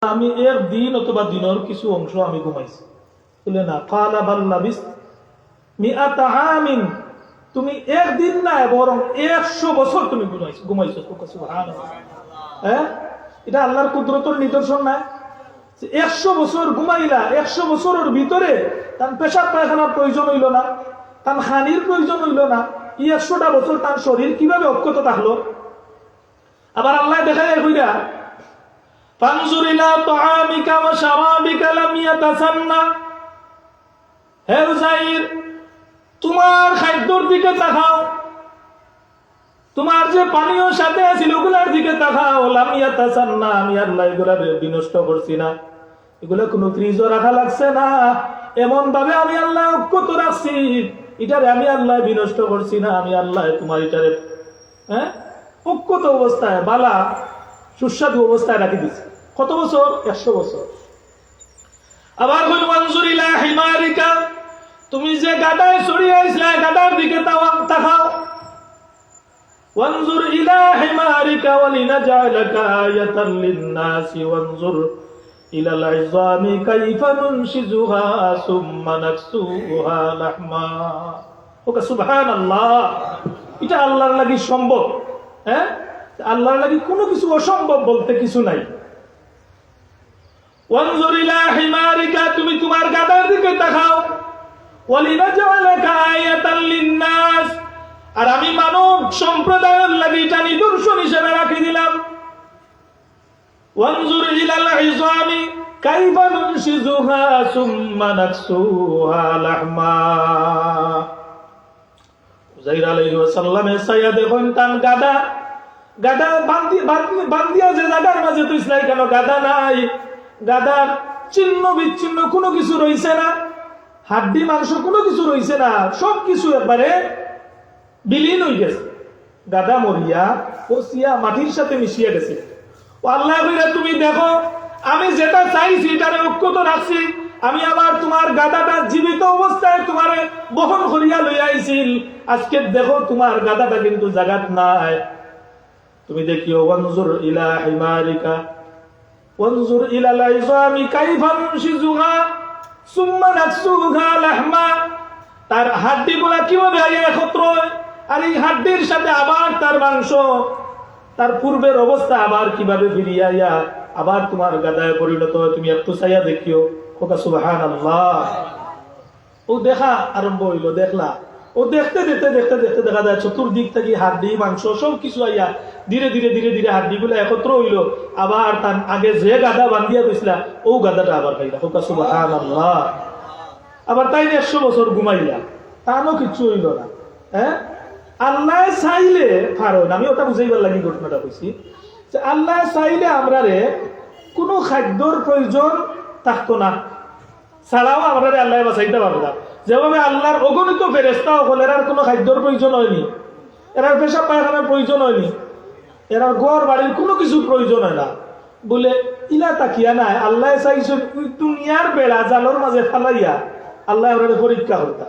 আমি এক দিন অথবা দিনের কিছু অংশ আমি ঘুমাইছি বলে না কালা বাল্লাবিস মিআতা আমিন তুমি একদিন না বরং 100 বছর তুমি ঘুমাইছো সুবহানাল্লাহ। হ্যাঁ, এটা আল্লাহর কুদরতের নিদর্শন না? 100 বছর ঘুমাইলা, 100 বছরের ভিতরে তার পেশাব পায়খানার প্রয়োজন হইল না, তার হানির প্রয়োজন হইল না। 100টা বছর তার শরীর কিভাবে অক্ষত থাকলো? আবার আল্লাহ দেখায় কইরা ফানজুর ইলা তাআমিকা ওয়া শারাবিকা লাম ইয়াতাসান্না, হে উযাইর তোমার খাদ্যর দিকে তাকাও, তোমার যে পানীয় সাথে ছিল ওগুলার দিকে তাকাও। লাম ইয়াতাসান্না, আমি আল্লাহ এগুলা বিনষ্ট করছি না, এগুলো কোনো ফ্রিজে রাখা লাগছে না, এমন ভাবে আমি আল্লাহ অক্ষত রাখছি, এটারে আমি আল্লাহ বিনষ্ট করছি না, আমি আল্লাহ তোমার এটারে অক্ষত অবস্থায় বালা সুস্বাদু অবস্থায় রাখি দিচ্ছি। কত বছর? 100 বছর। আবার কই ওয়ানজুর ইলা হিমারিকা, তুমি যে গাদায় চড়িয়ে আইছলা গাদার দিকে তাকাও। ওয়ানজুর ইলা হিমারিকা ওয়ালিনাজআলাকা আয়াতাল লিন-নাসি ওয়ানজুর ইলাল ইযামি কাইফা নুনশিজুহা সুম্মা নাকসুহা লাহমা। ওকে সুবহানাল্লাহ, এটা আল্লাহর লাগি সম্ভব। হ্যাঁ, আল্লাহর লাগি কোনো কিছু অসম্ভব বলতে কিছু নাই। ওয়ানজুর ইলা হিমারিকা, তুমি তোমার গাদার দিকে তাকাও। ওয়ালিনাজআলাকা আয়াতাল লিন-নাস, আর আমি মানব সম্প্রদায়ের লাগি এটা নিদর্শন হিসেবে রাখি দিলাম। ওয়ানজুর ইলাল ইযামি কাইফা নুনশিজুহা সুম্মা নাকসুহা লাহমা। উযাইর আলাইহিস সালামের সাইয়া দেখুন তান গাদা বান্দিয়া যে জায়গার মাঝে তো ইসলাই কেন গাদা নাই, গাদার চিহ্ন বিচ্ছিন্ন কোনো কিছু রইছে না, হাড্ডি মাংস কোনো কিছু রইছে না, সব কিছু একবারে বিলীন হয়ে গেছে। গাদা মরিয়া পচিয়া মাটির সাথে মিশিয়ে গেছে। ও আল্লাহ কইরা তুমি দেখো আমি যেটা চাইছি এটারে অক্ষত রাখছি, আমি আবার তোমার গাদাটা জীবিত অবস্থায় তোমারে বহন করিয়া লইয়া আইছিল, আজকে দেখো তোমার গাদাটা কিন্তু জাগাত নাই। তুমি দেখিও ওয়ানজুর ইলা হিমারিকা ওয়ানজুর ইলাল ইযামি কাইফা নুনশিজুহা সুম্মা নাকসুহা লাহমা, তার হাড্ডিগুলা কিভাবে একত্র হয়, আর এই হাড্ডির সাথে আবার তার মাংস, তার পূর্বের অবস্থা আবার কিভাবে ফিরিয়ে আইয়া আবার তোমার গাদায় পরিণত হয়। তুমি একটু চাইয়া দেখিও। ওকা সুবহানাল্লাহ। ও দেখা আরম্ভ হইল, দেখলা ও দেখতে দেখতে দেখতে দেখতে দেখা যায় চতুর্দিক থেকে হাড্ডি মাংস সব কিছু আইয়া ধীরে ধীরে ধীরে ধীরে হাড্ডিগুলো একত্র হইল, আবার তার আগে যে গাদা বান্ধিয়া দিছিলা ও গাদাটা আবার পাইলা। ওকা সুবহানাল্লাহ। আবার তাই 100 বছর ঘুমাইলা, তারও কিচ্ছু হইল না। হ্যাঁ, আল্লাহ চাইলে কারণ আমি ওটা বুঝাইবার লাগি ঘটনাটা কইছি যে আল্লাহ চাইলে আমরারে কোনো খাদ্যর প্রয়োজন থাকতো না, ছাড়াও আমরারে আল্লাহ বাঁচাইতে পারবে না। যেভাবে আল্লাহর অগণিত ফেরেশতা হলের আর কোনো খাদ্যর প্রয়োজন হয়নি, এরার পেশাব পায়খানার প্রয়োজন হয়নি, এরার ঘর বাড়ির কোনো কিছু প্রয়োজন হয় না বলে ইলা তাকিয়া নাই। আল্লাহ চাইছেন দুনিয়ার বেড়া জালর মাঝে ফালাইয়া আল্লাহ ওরা পরীক্ষা করতা।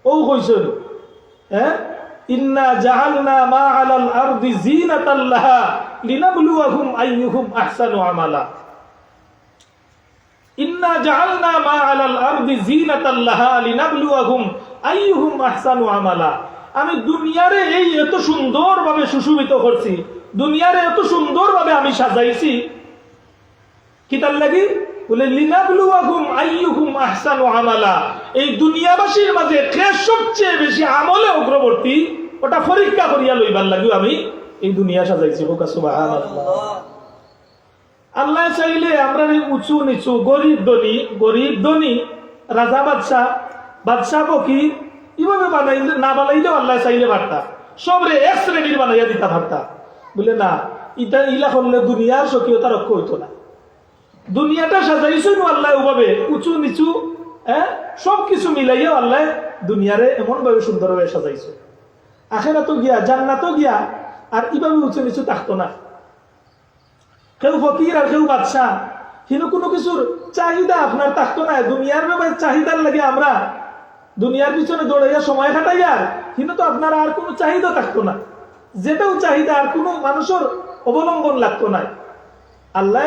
ও কইছেন হ্যাঁ, ইন্না জাআলনা মা আলাল আরদি জিনাতাল লাহা লিনাবলুয়াহুম আইয়ুহুম আহসানু আমালা। ইন্না জাআলনা মা আলাল আরদি জিনাতাল লাহা লিনাবলুয়াহুম আইয়ুহুম আহসানু আমালা। আমি দুনিয়ারে এই এত সুন্দরভাবে সুশোভিত করছি, দুনিয়ারে এত সুন্দরভাবে আমি সাজাইছি, কি তার লাগি বলে লিনাবলুয়াহুম আইয়ুহুম আহসানু আমালা। এই দুনিয়াবাসীর মাঝে কে সবচেয়ে বেশি আমলে অগ্রবর্তী ওটা পরীক্ষা করিয়া লইবার লাগি আমি এই দুনিয়া সাজাইছি। ওকা সুবহানাল্লাহ। আল্লাহ চাইলে আমরা উঁচু নিচু, গরিব ধনী, রাজা বাদশাহ ফকির এভাবে বানাইলে না বানাইলেও আল্লাহ চাইলে পারতা সবরে এক শ্রেণীর বানাইয়া দিতা পারতা। বলে না, এটা ইলা করলে দুনিয়ার স্বকীয়তা রক্ষা হইতো না। দুনিয়াটা সাজাইছেন আল্লাহ ওভাবে উঁচু নিচু, সবকিছু মিলাইয়া আল্লাহ দুনিয়ারে এমন ভাবে সুন্দরভাবে সাজাইছে। আখিরাতও গিয়া জান্নাতও গিয়া আর এইভাবে উঁচু নিচু থাকতো না। কেউ ফকির আর কেউ বাদশাহ, কিন্তু কোনো কিছুর চাহিদা আপনার থাকতো না। দুনিয়ার ব্যাপারে চাহিদার লাগে আমরা দুনিয়ার পিছনে দৌড়াইয়া সময় কাটাইয়া, কিন্তু তো আপনার আর কোনো চাহিদা থাকতো না, যেটাও চাহিদা আর কোনো মানুষের অবলম্বন লাগতো না। আল্লাহ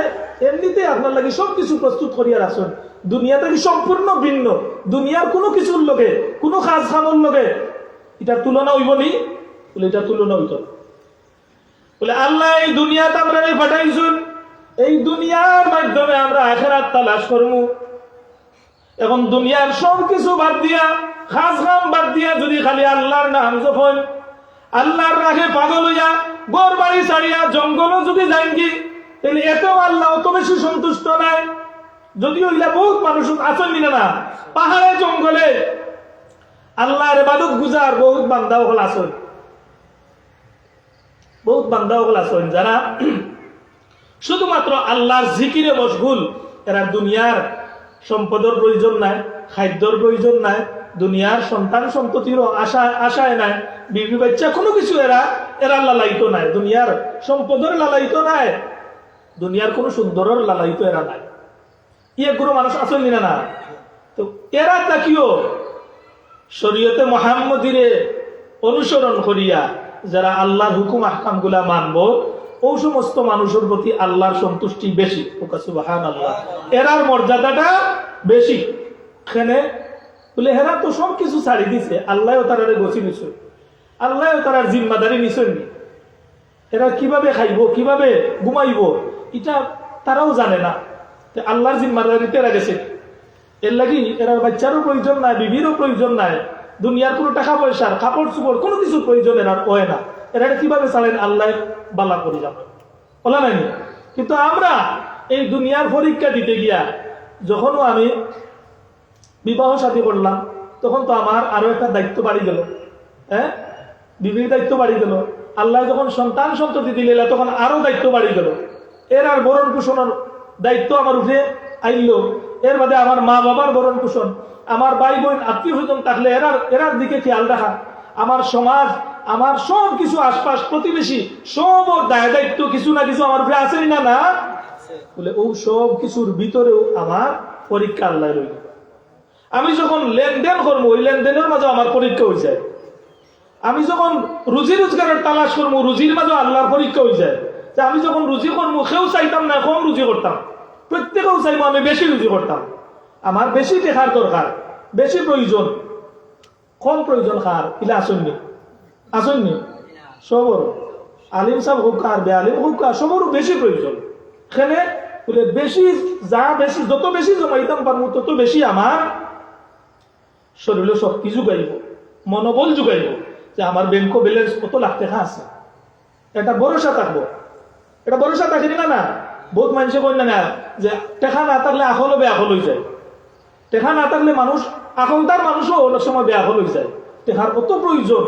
এমনিতে আপনার লাগে সবকিছু প্রস্তুত করিয়া রাখছেন। দুনিয়াটা কি সম্পূর্ণ ভিন্ন, দুনিয়ার কোনো কিছুর লগে কোনো কাজ কামর লগে এটার তুলনা হইব নি? বলে এটা তুলনা হইত না। বলে আল্লাহ এই দুনিয়াতে আমরা পাঠাইছুন, এই দুনিয়ার মাধ্যমে আমরা আখিরাত তালাশ করবো। এখন দুনিয়ার সব কিছু বাদ দিয়া, খাস কাম বাদ দিয়া যদি খালি আল্লাহর নাম যখন আল্লাহর রাখে পাগল হইয়া গড় বাড়ি ছাড়িয়া জঙ্গলও যদি যাই কি, তাহলে এতেও আল্লাহ অত বেশি সন্তুষ্ট নাই। যদিও ইলা বহুত মানুষ আছেন না, পাহাড়ে জঙ্গলে আল্লাহর ইবাদত গুজার বহুত বান্দা হল আছেন, বহুত বান্দা হল আছেন যারা শুধুমাত্র আল্লাহর জিকিরে মশগুল। এরা দুনিয়ার সম্পদের প্রয়োজন নাই, খাদ্যর প্রয়োজন নাই, দুনিয়ার সন্তান সন্ততিরও আশায় নাই, বিবি বাচ্চা কোনো কিছু এরা লালায়িত নাই, দুনিয়ার সম্পদের লালায়িত নাই, দুনিয়ার কোনো সুন্দরের লালায়িত এরা নাই। এগুলো মানুষ আসল না। তো এরা তাকিও শরীয়তে মুহাম্মদীরে অনুসরণ করিয়া যারা আল্লাহর হুকুম আহকাম গুলা মানব, ও সমস্ত মানুষের প্রতি আল্লাহর সন্তুষ্টি বেশি। সুবহানাল্লাহ, এরার মর্যাদাটা বেশি। এখানে বলে হেরা তো সবকিছু ছাড়ি দিছে, আল্লাহ তারারে গছি নিছে, আল্লাহ তারার জিম্মাদারি নিছেন। এরা কিভাবে খাইব, কিভাবে ঘুমাইব, এটা তারাও জানে না। আল্লাহর জিম্মাদারিতে এরা গেছে। এর লাগি এরা বাচ্চারও প্রয়োজন নাই, বিবিরও প্রয়োজন নাই, দুনিয়ার কোনো টাকা পয়সার কাপড় চোপড় কোনো কিছু প্রয়োজন এরা হয় না। এরা কিভাবে চালেন আল্লাহ বালা করে যাবে বলা নাই। কিন্তু আমরা এই দুনিয়ার পরীক্ষা দিতে গিয়া যখনও আমি বিবাহ শাদী করলাম, তখন তো আমার আরো একটা দায়িত্ব বাড়ি গেল। হ্যাঁ, বিবির দায়িত্ব বাড়ি গেল। আল্লাহ যখন সন্তান সন্ততি দিলে তখন আরো দায়িত্ব বাড়ি গেল। এর আর ভরণ পোষণের দায়িত্ব আমার উঠে আইল। এর বাদে আমার মা বাবার ভরণ পোষণ, আমার ভাই বোন আত্মীয় স্বজন থাকলে এরার দিকে খেয়াল রাখা, আমার সমাজ, আমার সব কিছু আশপাশ প্রতিবেশী সব দায়িত্ব কিছু না কিছু আমার উপরে আসেই না না বলে ও সব কিছুর ভিতরেও আমার পরীক্ষা আল্লাহ রইল। আমি যখন লেনদেন করবো, ওই লেনদেনের মাঝে আমার পরীক্ষা হয়ে যায়। আমি যখন রুজি রোজগারের তালাশ করবো, রুজির মাঝে আল্লাহর পরীক্ষা হয়ে যায়। যে আমি যখন রুজি করবো, কেউ চাইতাম না কম রুজি করতাম, প্রত্যেকেও চাইবো আমি বেশি রুজি করতাম। আমার বেশি টেকার দরকার, বেশি প্রয়োজন, কম প্রয়োজন কার ইলা আসেননি, আসেননি সবর আলিম সাহেব হোক কার বে আলিম হোক কার, সবরও বেশি প্রয়োজন। এখানে বলে বেশি বেশি যত বেশি জমাইতাম পারবো তত বেশি আমার শরীরে শক্তি যোগাইব, মনোবল যোগাইব যে আমার ব্যাংক ব্যালেন্স কত লাখ টাকা আছে, এটা ভরসা থাকবো। এটা ভরসা থাকে না। বহুত মানুষে কই না যে টেকা না থাকলে আখলো বেআখল হয়ে যায়, টেকা না থাকলে মানুষ এখনকার মানুষও অনেক সময় বেআখল হয়ে যায়। টেকার কত প্রয়োজন।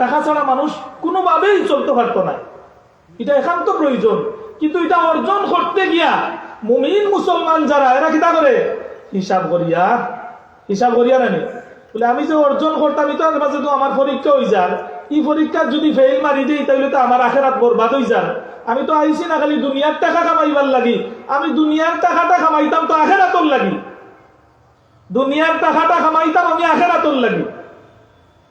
টাকা ছাড়া মানুষ কোনোভাবেই চলতে পারতো না, এটা একান্ত প্রয়োজন। কিন্তু এটা অর্জন করতে গিয়া মুমিন মুসলমান যারা এরা কিতা করে হিসাব করিয়া নানি বলে আমি যে অর্জন করতাম এটার মাঝে তো আমার পরীক্ষা হয়ে যার, এই পরীক্ষা যদি ফেল মারি দিই তাহলে তো আমার আখেরাত বরবাদ হয়ে যার। আমি তো আইসি না খালি দুনিয়ার টাকা কামাইবার লাগি, আমি দুনিয়ার টাকাটা কামাইতাম তো আখেরাতর লাগি, দুনিয়ার টাকাটা কামাইতাম আমি আখেরাতর লাগি।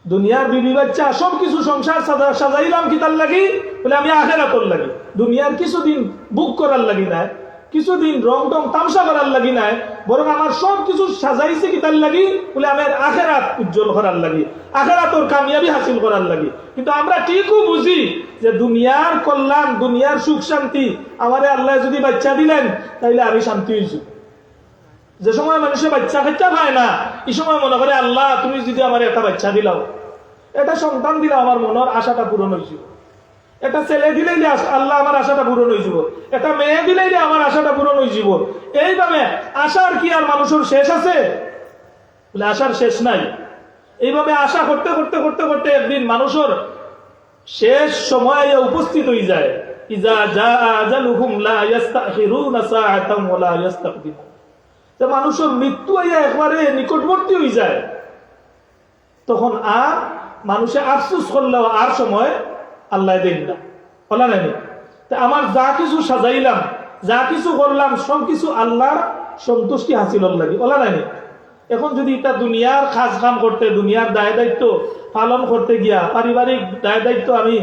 দুনিয়ার বিবি বাচ্চা সবকিছু সংসার সাজাইলাম কিতার লাগি বলে আমি আখেরাতর লাগি। দুনিয়ার কিছুদিন বুক করার লাগি নাই, কিছুদিন রং টং তামসা করার লাগি নাই, বরং আমার সব কিছু সাজাইছে কিতার লাগি বলে আমার আখেরাত উজ্জ্বল করার লাগি, আখেরাতর কামিয়াবি হাসিল করার লাগি। কিন্তু আমরা ঠিকও বুঝি যে দুনিয়ার কল্যাণ, দুনিয়ার সুখ শান্তি আমারে আল্লাহ যদি বাচ্চা দিলেন তাইলে আমি শান্তি হয়েছি। যে সময় মানুষের বাচ্চা খাচ্চা পায় না, এই সময় মনে করে আল্লাহ তুমি যদি আমার একটা বাচ্চা দিলাও, এটা সন্তান দিলাও, আমার মনের আশাটা পূরণ হয়েছিল। এটা ছেলে দিলেই আল্লাহ আমার আশাটা পূরণ হয়ে যাব, এটা মেয়ে দিলেই আমার আশাটা পূরণ হয়ে যাব। এইভাবে আশার কি আর মানুষের শেষ আছে? বলে আশার শেষ নাই। এইভাবে আশা করতে করতে করতে করতে একদিন মানুষের শেষ সময় উপস্থিত হয়ে যায়। ইজা জা আজালুহুম লা ইস্তাখিরুনা সাআতান ওয়া লা ইস্তাকদিমুন। যে মানুষের মৃত্যু একবারে নিকটবর্তী হয়ে যায়, তখন আর মানুষে আফসোস করলেও আর সময় আল্লাহ দেন না। বলা নাই আমার যা কিছু সাজাইলাম, যা কিছু করলাম সব কিছু আল্লাহর সন্তুষ্টি হাসিল লাগে। বলা নাই এখন যদি এটা দুনিয়ার কাজ কাম করতে, দুনিয়ার দায় দায়িত্ব পালন করতে গিয়া, পারিবারিক দায় দায়িত্ব আমি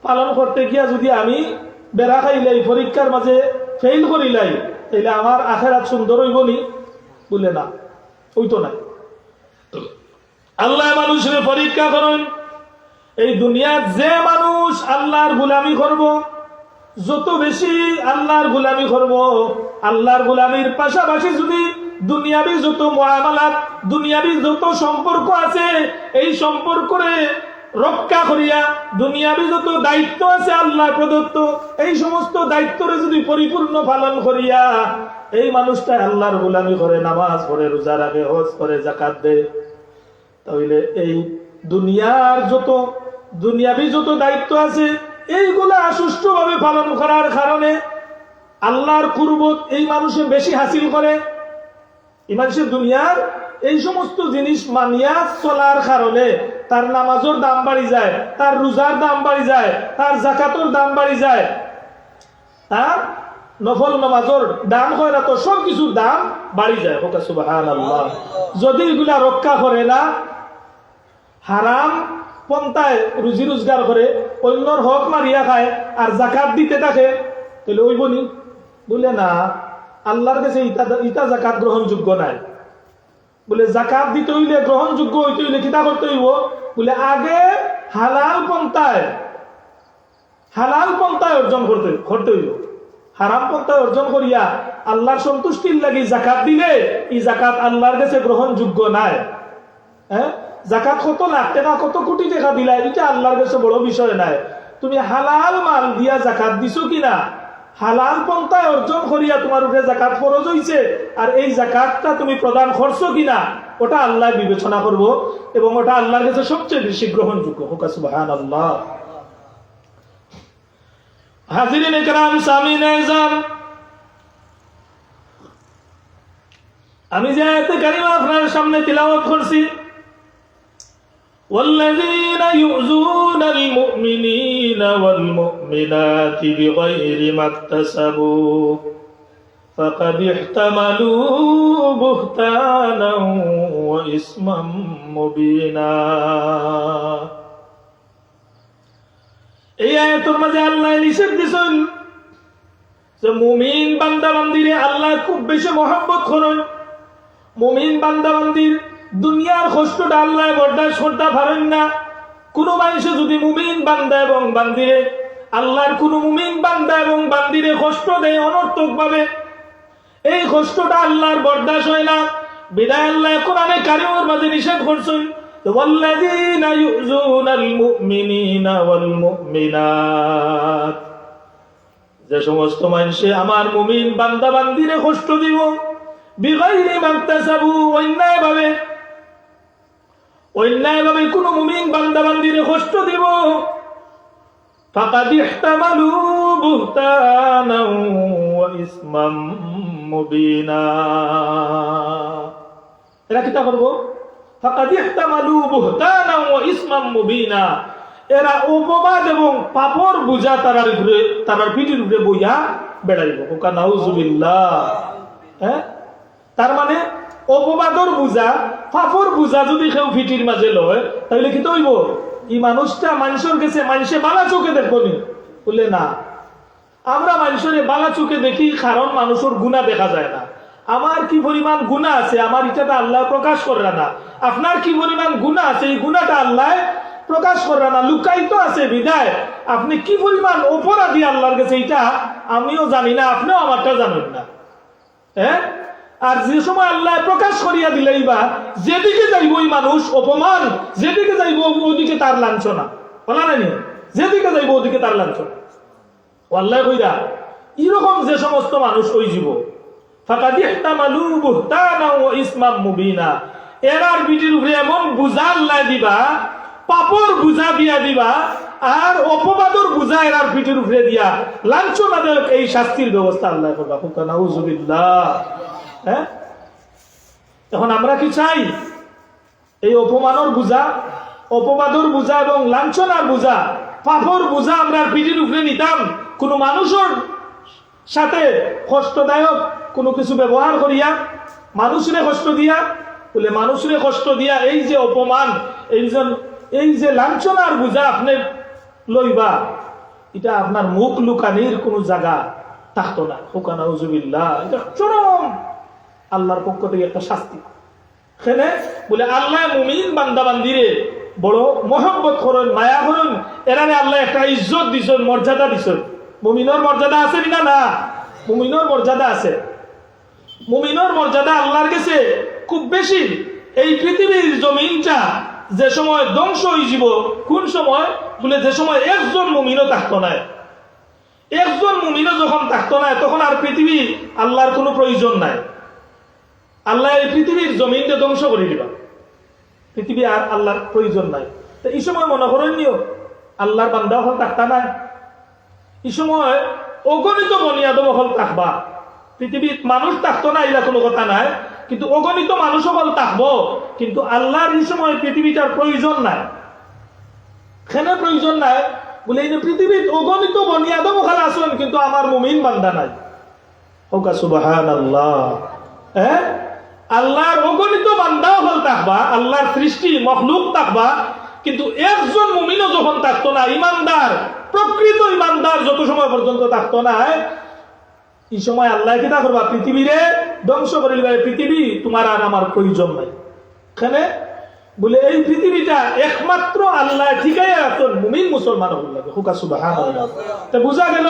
পালন করতে গিয়া যদি আমি বেড়া খাইলাই, পরীক্ষার মাঝে ফেল করিলাই, তাইলে আমার আখেরাত সুন্দর হইব নি? বলে না, ওই তো নাই। আল্লাহ মানুষের পরীক্ষা করেন। এই দুনিয়ার যে মানুষ আল্লাহর গোলামি করব, যত বেশি আল্লাহর গোলামি করব, আল্লাহর গোলামির পাশাপাশি যদি দুনিয়াবি যত মুআমালাত, দুনিয়াবি যত সম্পর্ক আছে, এই সম্পর্কে রক্ষা করিয়া দুনিয়াবি যত দায়িত্ব আছে আল্লাহ প্রদত্ত, এই সমস্ত দায়িত্বরে যদি পরিপূর্ণ পালন করিয়া এই মানুষটা আল্লাহর গোলামি করে, নামাজ পড়ে, রোজা রাখে, হজ করে, যাকাত দেয়, তাহলে এই দুনিয়ার যত দুনিয়াবি যত দায়িত্ব আছে এইগুলা সুষ্ঠুভাবে পালন করার কারণে আল্লাহর কুরবত এই মানুষে বেশি হাসিল করে। এই মানুষের দুনিয়ার এই সমস্ত জিনিস মানিয়া চলার কারণে তার নামাজের দাম বাড়ি যায়, তার রোজার দাম বাড়ি যায়, তার যাকাতের দাম বাড়ি যায়, তার নফল নামাজের দাম হয় না, তো সব কিছুর দাম বাড়ি যায়। সুবহানাল্লাহ। যদি এগুলা রক্ষা করে না, হারাম পন্থায় রুজি রোজগার করে, অন্যর হক মারিয়া খায় আর যাকাত দিতে থাকে, তাহলে ওইব নি? বলে না, আল্লাহর কাছে ইটা যাকাত গ্রহণযোগ্য নাই। বলে যাকাত দিতে হইলে, গ্রহণযোগ্য হইতে হইলে কিতা করতে হইব? বলে আগে হালাল পন্থায় অর্জন করতে হইব। হারাম পন্থায় অর্জন করিয়া আল্লাহর সন্তুষ্টির লাগি যাকাত দিলে এই যাকাত আল্লাহর কাছে গ্রহণযোগ্য নাই। হ্যাঁ, যাকাত কত লাখ টাকা, কত কোটি টাকা দিলা, এটা আল্লাহর কাছে বড় বিষয় নাই। তুমি হালাল মাল দিয়া যাকাত দিছো কিনা, হালাল পন্থায় অর্জন করিয়া তোমার উপরে যাকাত ফরজ হইছে, আর এই যাকাতটা তুমি প্রদান করছো কিনা, ওটা আল্লাহ বিবেচনা করব এবং ওটা আল্লাহর কাছে সবচেয়ে বেশি গ্রহণযোগ্য। সুবহানাল্লাহ। হাজিরিন ইকরাম, সামিন আযম, আমি যে আয়াতে কারিমা আপনার সামনে তিলাওয়াত করছি, والذين يؤذون المؤمنين والمؤمنات بغير ما اكتسبوا فقد احتملوا بهتانا وإثما مبينا। এই আয়াতের মাঝে আল্লাহ নিষেধ দিয়েছেন যে মুমিন বান্দা বান্দিরে আল্লাহ খুব বেশি মহব্বত করেন। মুমিন বান্দা বান্দির দুনিয়ার কষ্টটা আল্লাহ বরদাস্ত করতে পারেন না। কোন মানুষে যদি মুমিন বান্দা এবং বান্দিরে, আল্লাহর কোন মুমিন বান্দা এবং বান্দিরে কষ্ট দেয় অনর্থক ভাবে, এই কষ্টটা আল্লাহর বরদাস্ত হয় না। বিদায় আল্লাহ কোরআনে কারিমের মাঝে নিষেধ করছেন, ওয়াল্লাযীনা ইউযুনাল মুমিনিনা ওয়াল মুমিনাত, যে সমস্ত মানুষে আমার মুমিন বান্দা বান্দিরে কষ্ট দিব, বিগাইরি মাকতাসাবু, অন্যায়ভাবে কোন মুমিন বান্দা বান্দিরে কষ্ট দিব, ফাকাদ ইহতামালু বুহতানাও ওয়া ইসমাম মুবিনা। এরা কিতা করব? ফাকাদ ইহতামালু বুহতানাও ওয়া ইসমাম মুবিনা, এরা অপবাদ এবং পাপর বোঝা তারার পিঠের উপরে বইয়া বেড়াইব। নাউজুবিল্লাহ। হ্যাঁ, তার মানে অপবাদর বোঝা, পাপর বোঝা যদি কেউ পিঠির মাঝে লয়, তাহলে কি তো হইব? এই মানুষটা মানুষের কাছে মানুষে বালা চোখে দেখবো নি? বলে না, আমরা মানুষের বালা চোখে দেখি কারণ মানুষের গুনাহ দেখা যায় না। আমার কি পরিমাণ গুনাহ আছে আমার ইটাটা আল্লাহ প্রকাশ করে না। আপনার কি পরিমাণ গুনাহ আছে এই গুনাহটা আল্লাহ প্রকাশ করে না, লুকায়িত আছে। বিদায় আপনি কি পরিমাণ অপরাধী আল্লাহর কাছে এটা আমিও জানি না, আপনিও আমারটা জানেন না। হ্যাঁ, আর যে সময় আল্লাহ প্রকাশ করিয়া দিলেই বা যেদিকে যাইব ওই মানুষ অপমান, যেদিকে যাইব ওদিকে তার লাঞ্ছনা, বলা নাই? যেদিকে যাইব ওদিকে তার লাঞ্ছনা। আল্লাহ কইরা এরকম যে সমস্ত মানুষ ওই জীব, ফাকাদ ইহতামালু বুহতানা ওয়া ইসমাম মুবিনা, এরার বিটির উপরে এমন বুঝা আল্লাহ দিবা, পাপর বুঝা দিয়া দিবা, আর অপবাদর বুঝা এরার পিঠের উপরে দিয়া লাঞ্ছনাদায়ক এই শাস্তির ব্যবস্থা আল্লাহ করবা। নাউজুবিল্লাহ। হ্যাঁ, এখন আমরা কি চাই? এই অপমানের বুঝা, অপবাদর বুঝা এবং লাঞ্ছনার বুঝা, পাপর বুঝা আমরা পিঠের উপরে নিতাম, কোন মানুষের সাথে কষ্টদায়ক কোনো কিছু ব্যবহার করিয়া মানুষরে কষ্ট দিয়া, বলে মানুষরে কষ্ট দিয়া এই যে অপমান, এই যে লাঞ্ছনার বুঝা আপনি লইবা, এটা আপনার মুখ লুকানির কোন জায়গা থাকতো না। হুকানাউজুবিল্লাহ, এটা চরম আল্লাহর পক্ষ থেকে একটা শাস্তি। এখানে বলে আল্লাহ মুমিন বান্দা বান্দিরে বড় মহব্বত করেন, মায়া করেন, এরারে আল্লাহ একটা ইজ্জত দিছেন, মর্যাদা দিছেন। মুমিনের মর্যাদা আছে না? না, মুমিনের মর্যাদা আছে। মুমিনের মর্যাদা আল্লাহর কাছে খুব বেশি। এই পৃথিবীর জমিনটা যে সময় ধ্বংস হয়ে যাব, কোন সময় বলে যে সময় একজন মুমিনও থাকতো না। একজন মুমিনও যখন থাকতো না, তখন আর পৃথিবী আল্লাহর কোনো প্রয়োজন নাই। আল্লাহ এই পৃথিবীর জমিনটা ধ্বংস করে দিবা, পৃথিবী আর আল্লাহর প্রয়োজন নাই। তো এই সময় মনে করেন নিও আল্লাহর বান্দা হল থাকতা না, এই সময় অগণিত বনি আদম হল থাকবা। পৃথিবীর মানুষ থাকতো না এরা কোনো কথা নাই, কিন্তু অগণিত মানুষ হল থাকবো, কিন্তু আল্লাহর এই সময় পৃথিবীটার প্রয়োজন নাই। কেন প্রয়োজন নাই বলে এই পৃথিবীর অগণিত বনি আদম হল আসেন, কিন্তু আমার মুমিন বান্দা নাই। হোকা সুবহানাল্লাহ। হ্যাঁ, আল্লাহর অগণিত বান্দা হল থাকবা, আল্লাহর সৃষ্টি মখলুক থাকবা, কিন্তু একজন মুমিনও যখন থাকতো না, ইমানদার প্রকৃত ইমানদার যত সময় পর্যন্ত থাকতো না, এই সময় আল্লাহ কি তা করবা? পৃথিবীরে ধ্বংস করে দিবা। পৃথিবী তোমার আর আমার প্রয়োজন নাই। এখানে বলে এই পৃথিবীটা একমাত্র আল্লাহ ঠিকাই এখন মুমিন মুসলমান হল লাগে। হুকা সুবহানাল্লাহ। তা বোঝা গেল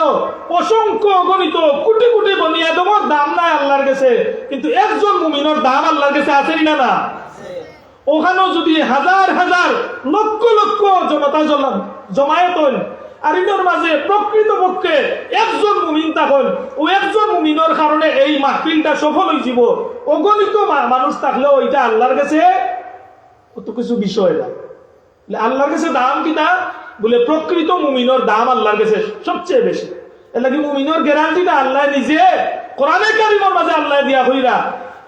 অসংখ্য অগণিত কোটি কোটি বনি আদমের দাম নাই আল্লাহর কাছে, কিন্তু একজন মুমিনের দাম আল্লাহর কাছে আছে না? না, ওখানেও যদি হাজার হাজার লক্ষ লক্ষ জনতা জমায়েত হন, আর ইনোর মাঝে প্রকৃত পক্ষে একজন মুমিন থাকেন, ও একজন মুমিনের কারণে এই মাহফিলটা সফল হয়ে যাব। অগণিত মানুষ থাকলেও এটা আল্লাহর কাছে অত কিছু বিষয় না। আল্লাহর কাছে দাম কিনা বলে প্রকৃত মুমিনের দাম আল্লাহর কাছে সবচেয়ে বেশি। এর লাগি মুমিনের গ্যারান্টিটা আল্লাহ নিজে কোরআনে কারিমের মাঝে আল্লাহ দিয়া হইরা,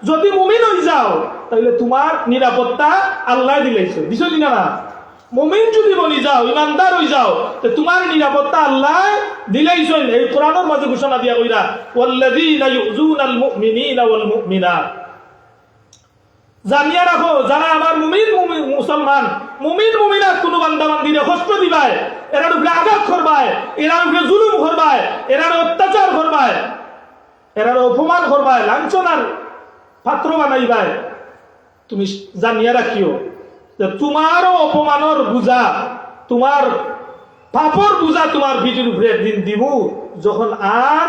যদি মুমিন হয়ে যাও তাহলে তোমার নিরাপত্তা আল্লাহ দিলাইছে, দিছো কিনা? না, মুমিন যদি বলি যাও, ইমানদার হয়ে যাও, তো তোমার নিরাপত্তা আল্লাহ দিলাইছেন। এই কোরআনের মাঝে ঘোষণা দিয়া হইরা, ওয়াল্লাযীনা ইউযুনাল মুমিনিনা ওয়াল মুমিনাত। জানিয়া রাখো, যারা আমার মুমিন মুসলমান মুমিন মুমিনাত কোন বান্দা বান্দিরে কষ্ট দিবায়, এরার উপরে আঘাত করবায়, এরার উপরে জুলুম করবায়, এরার অত্যাচার করবায়, এরার অপমান করবায়, লাঞ্ছনার পাত্র বানাইবায়, তুমি জানিয়া রাখিও যে তোমারও অপমানের বুঝা, তোমার পাপর বুঝা তোমার পিঠের উপরে একদিন দিব, যখন আর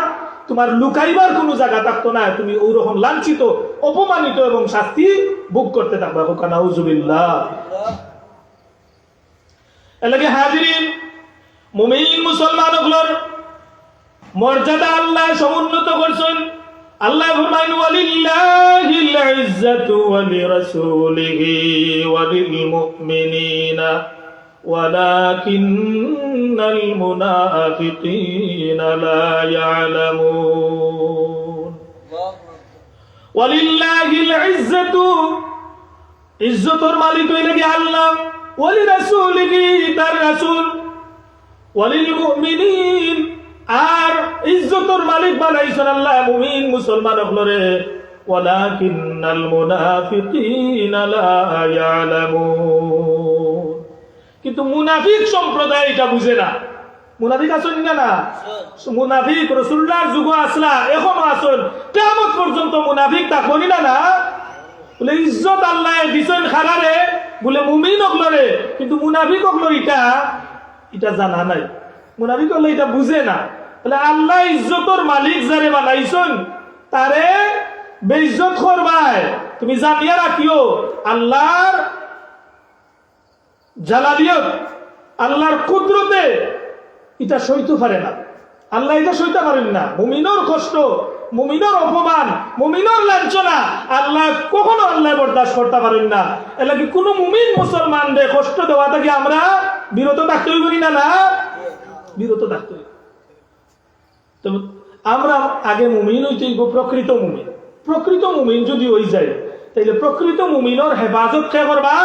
তোমার লুকাইবার কোনো জায়গা থাকতো না, তুমি ওইরকম লাঞ্ছিত, অপমানিত এবং শাস্তি ভোগ করতে থাকবা। নাউজুবিল্লাহ। এলাকে হাজিরিন, মুমিন মুসলমানগুলোর মর্যাদা আল্লাহ সমুন্নত করছেন। আল্লাহ ফরমাইন, ওয়ালিল্লাহিল ইজ্জাতু ওয়া লিরাসূলিহি ওয়া লিল মুমিনিনা ওয়ালাকিন্নাল মুনাফিকিনা লা ইয়ালামুন। ওয়ালিল্লাহিল ইজ্জাতু, ইজ্জতের মালিক হইলে কি আল্লাহ, ওয়া লিরাসূলিহি, তার রাসূল, ওয়া লিল মুমিনিন, আর ইজ্জতের মালিক বানাইছেন আল্লাহ মুমিন মুসলমান হলরে। ওয়ালাকিন্নাল মুনাফিকিনা লা ইয়ালামুন, কিন্তু মুনাফিক সম্প্রদায় এটা বুঝে না। মুনাফিক আছেন না? না, মুনাফিক রাসূলুল্লাহর যুগ আসলা, এখনো আছেন, কিয়ামত পর্যন্ত মুনাফিক থাকবনি না? না, বলে ইজ্জত আল্লাহ দিছেন খারারে, বলে মুমিন হলরে, কিন্তু মুনাফিক হলর এটা জানা নাই। মুনাফিক হলে এটা বুঝে না। তাহলে আল্লাহ ইজ্জতের মালিক যারে বানাইছেন তারে বেইজ্জত করবায়, তুমি জানিয়া রাখিও আল্লাহর জালালিয়ত, আল্লাহর কুদরতে এটা সইতে পারে না। আল্লাহ এটা সইতে পারেন না। মুমিনের কষ্ট, মুমিনের অপমান, মুমিনের লাঞ্ছনা আল্লাহ কখনো আল্লাহ বরদাস্ত করতে পারেন না। এর লাগি কোন মুমিন মুসলমানদের কষ্ট দেওয়া থেকে আমরা বিরত থাকতে হইব না? না, বিরত থাকতে হইব। তো আমরা আগে মুমিন হইতে হইব, প্রকৃত মুমিন। প্রকৃত মুমিন যদি হয়ে যায়, তাইলে প্রকৃত মুমিনের হেফাজত কে করবা?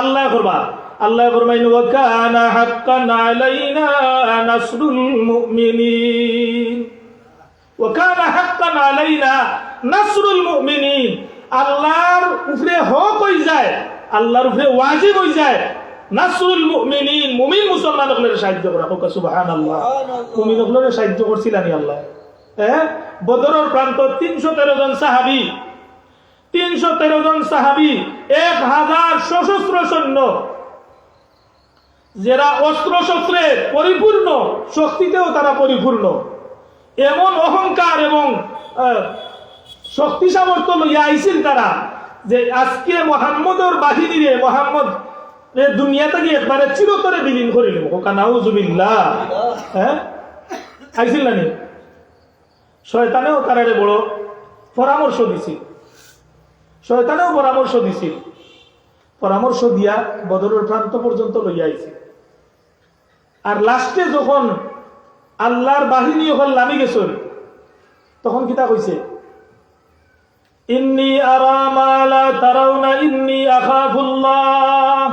আল্লাহ করবা। আল্লাহ ফরমাইন, ওয়া কানা হাক্কান আলাইনা নাসরুল মুমিনিন, ওয়া কানা হাক্কান আলাইনা নাসরুল মুমিনিন। আল্লাহর উপরে হক হয়ে যায়, আল্লাহর উপরে ওয়াজিব হয়ে যায় নাসরুল মুমিনিন, মুমিন মুসলমানদের সাহায্য করা। সুবহানাল্লাহ। মুমিনদের সাহায্য করছিলেন আল্লাহ। বদরের প্রান্ত 313 জন সাহাবী, 313 জন সাহাবী, 1000 সশস্ত্র সৈন্য, যারা অস্ত্র শস্ত্রে পরিপূর্ণ, শক্তিতেও তারা পরিপূর্ণ, এমন অহংকার এবং শক্তি সামর্থ্য লইয়া আইছিল তারা যে আজকে মুহাম্মদের বাহিনীরে মুহাম্মদ দুনিয়া থেকে একবারে চিরতরে বিলীন করিল। নাউজুবিল্লাহ। আইছিল না নি? শয়তানেও তারারে বড় পরামর্শ দিছিল, শয়তানেও পরামর্শ দিছিল, পরামর্শ দিয়া বদরের প্রান্ত পর্যন্ত লইয়া আইছে। আর লাস্টে যখন আল্লাহর বাহিনী ওখানে নামি গেছেন, তখন কিতা কইছে? ইন্নী আরা মা লা তারাউনা ইন্নী আখাফুল্লাহ,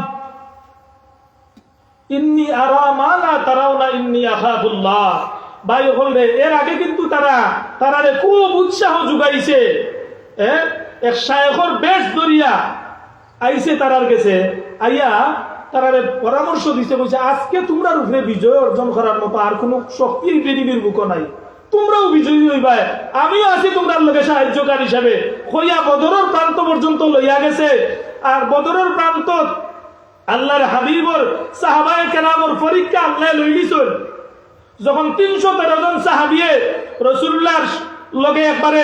ইন্নী আরা মা লা তারাউনা ইন্নী আখাফুল্লাহ। ভাই হলে এর আগে কিন্তু তারারে খুব উৎসাহ যোগাইছে। এক শায়খর বেশ দরিয়া আইছে তারার গেছে, আইয়া তারারে পরামর্শ দিছে, কইছে আজকে তোমরা উপরে বিজয় অর্জন করার মতো আর কোন শক্তি পৃথিবীর বুক নাই, তোমরাও বিজয়ী হইবা, আমিও আছি তোমরা লগে সাহায্যকার হিসাবে। হইয়া বদরের প্রান্ত পর্যন্ত লইয়া গেছে। আর বদরের প্রান্ত আল্লাহর হাবিবর সাহাবায়ে কেরামর পরীক্ষা আল্লাহ লইলিছেন। যখন 313 জন সাহাবিয়ে রাসূলুল্লাহর লগে একবারে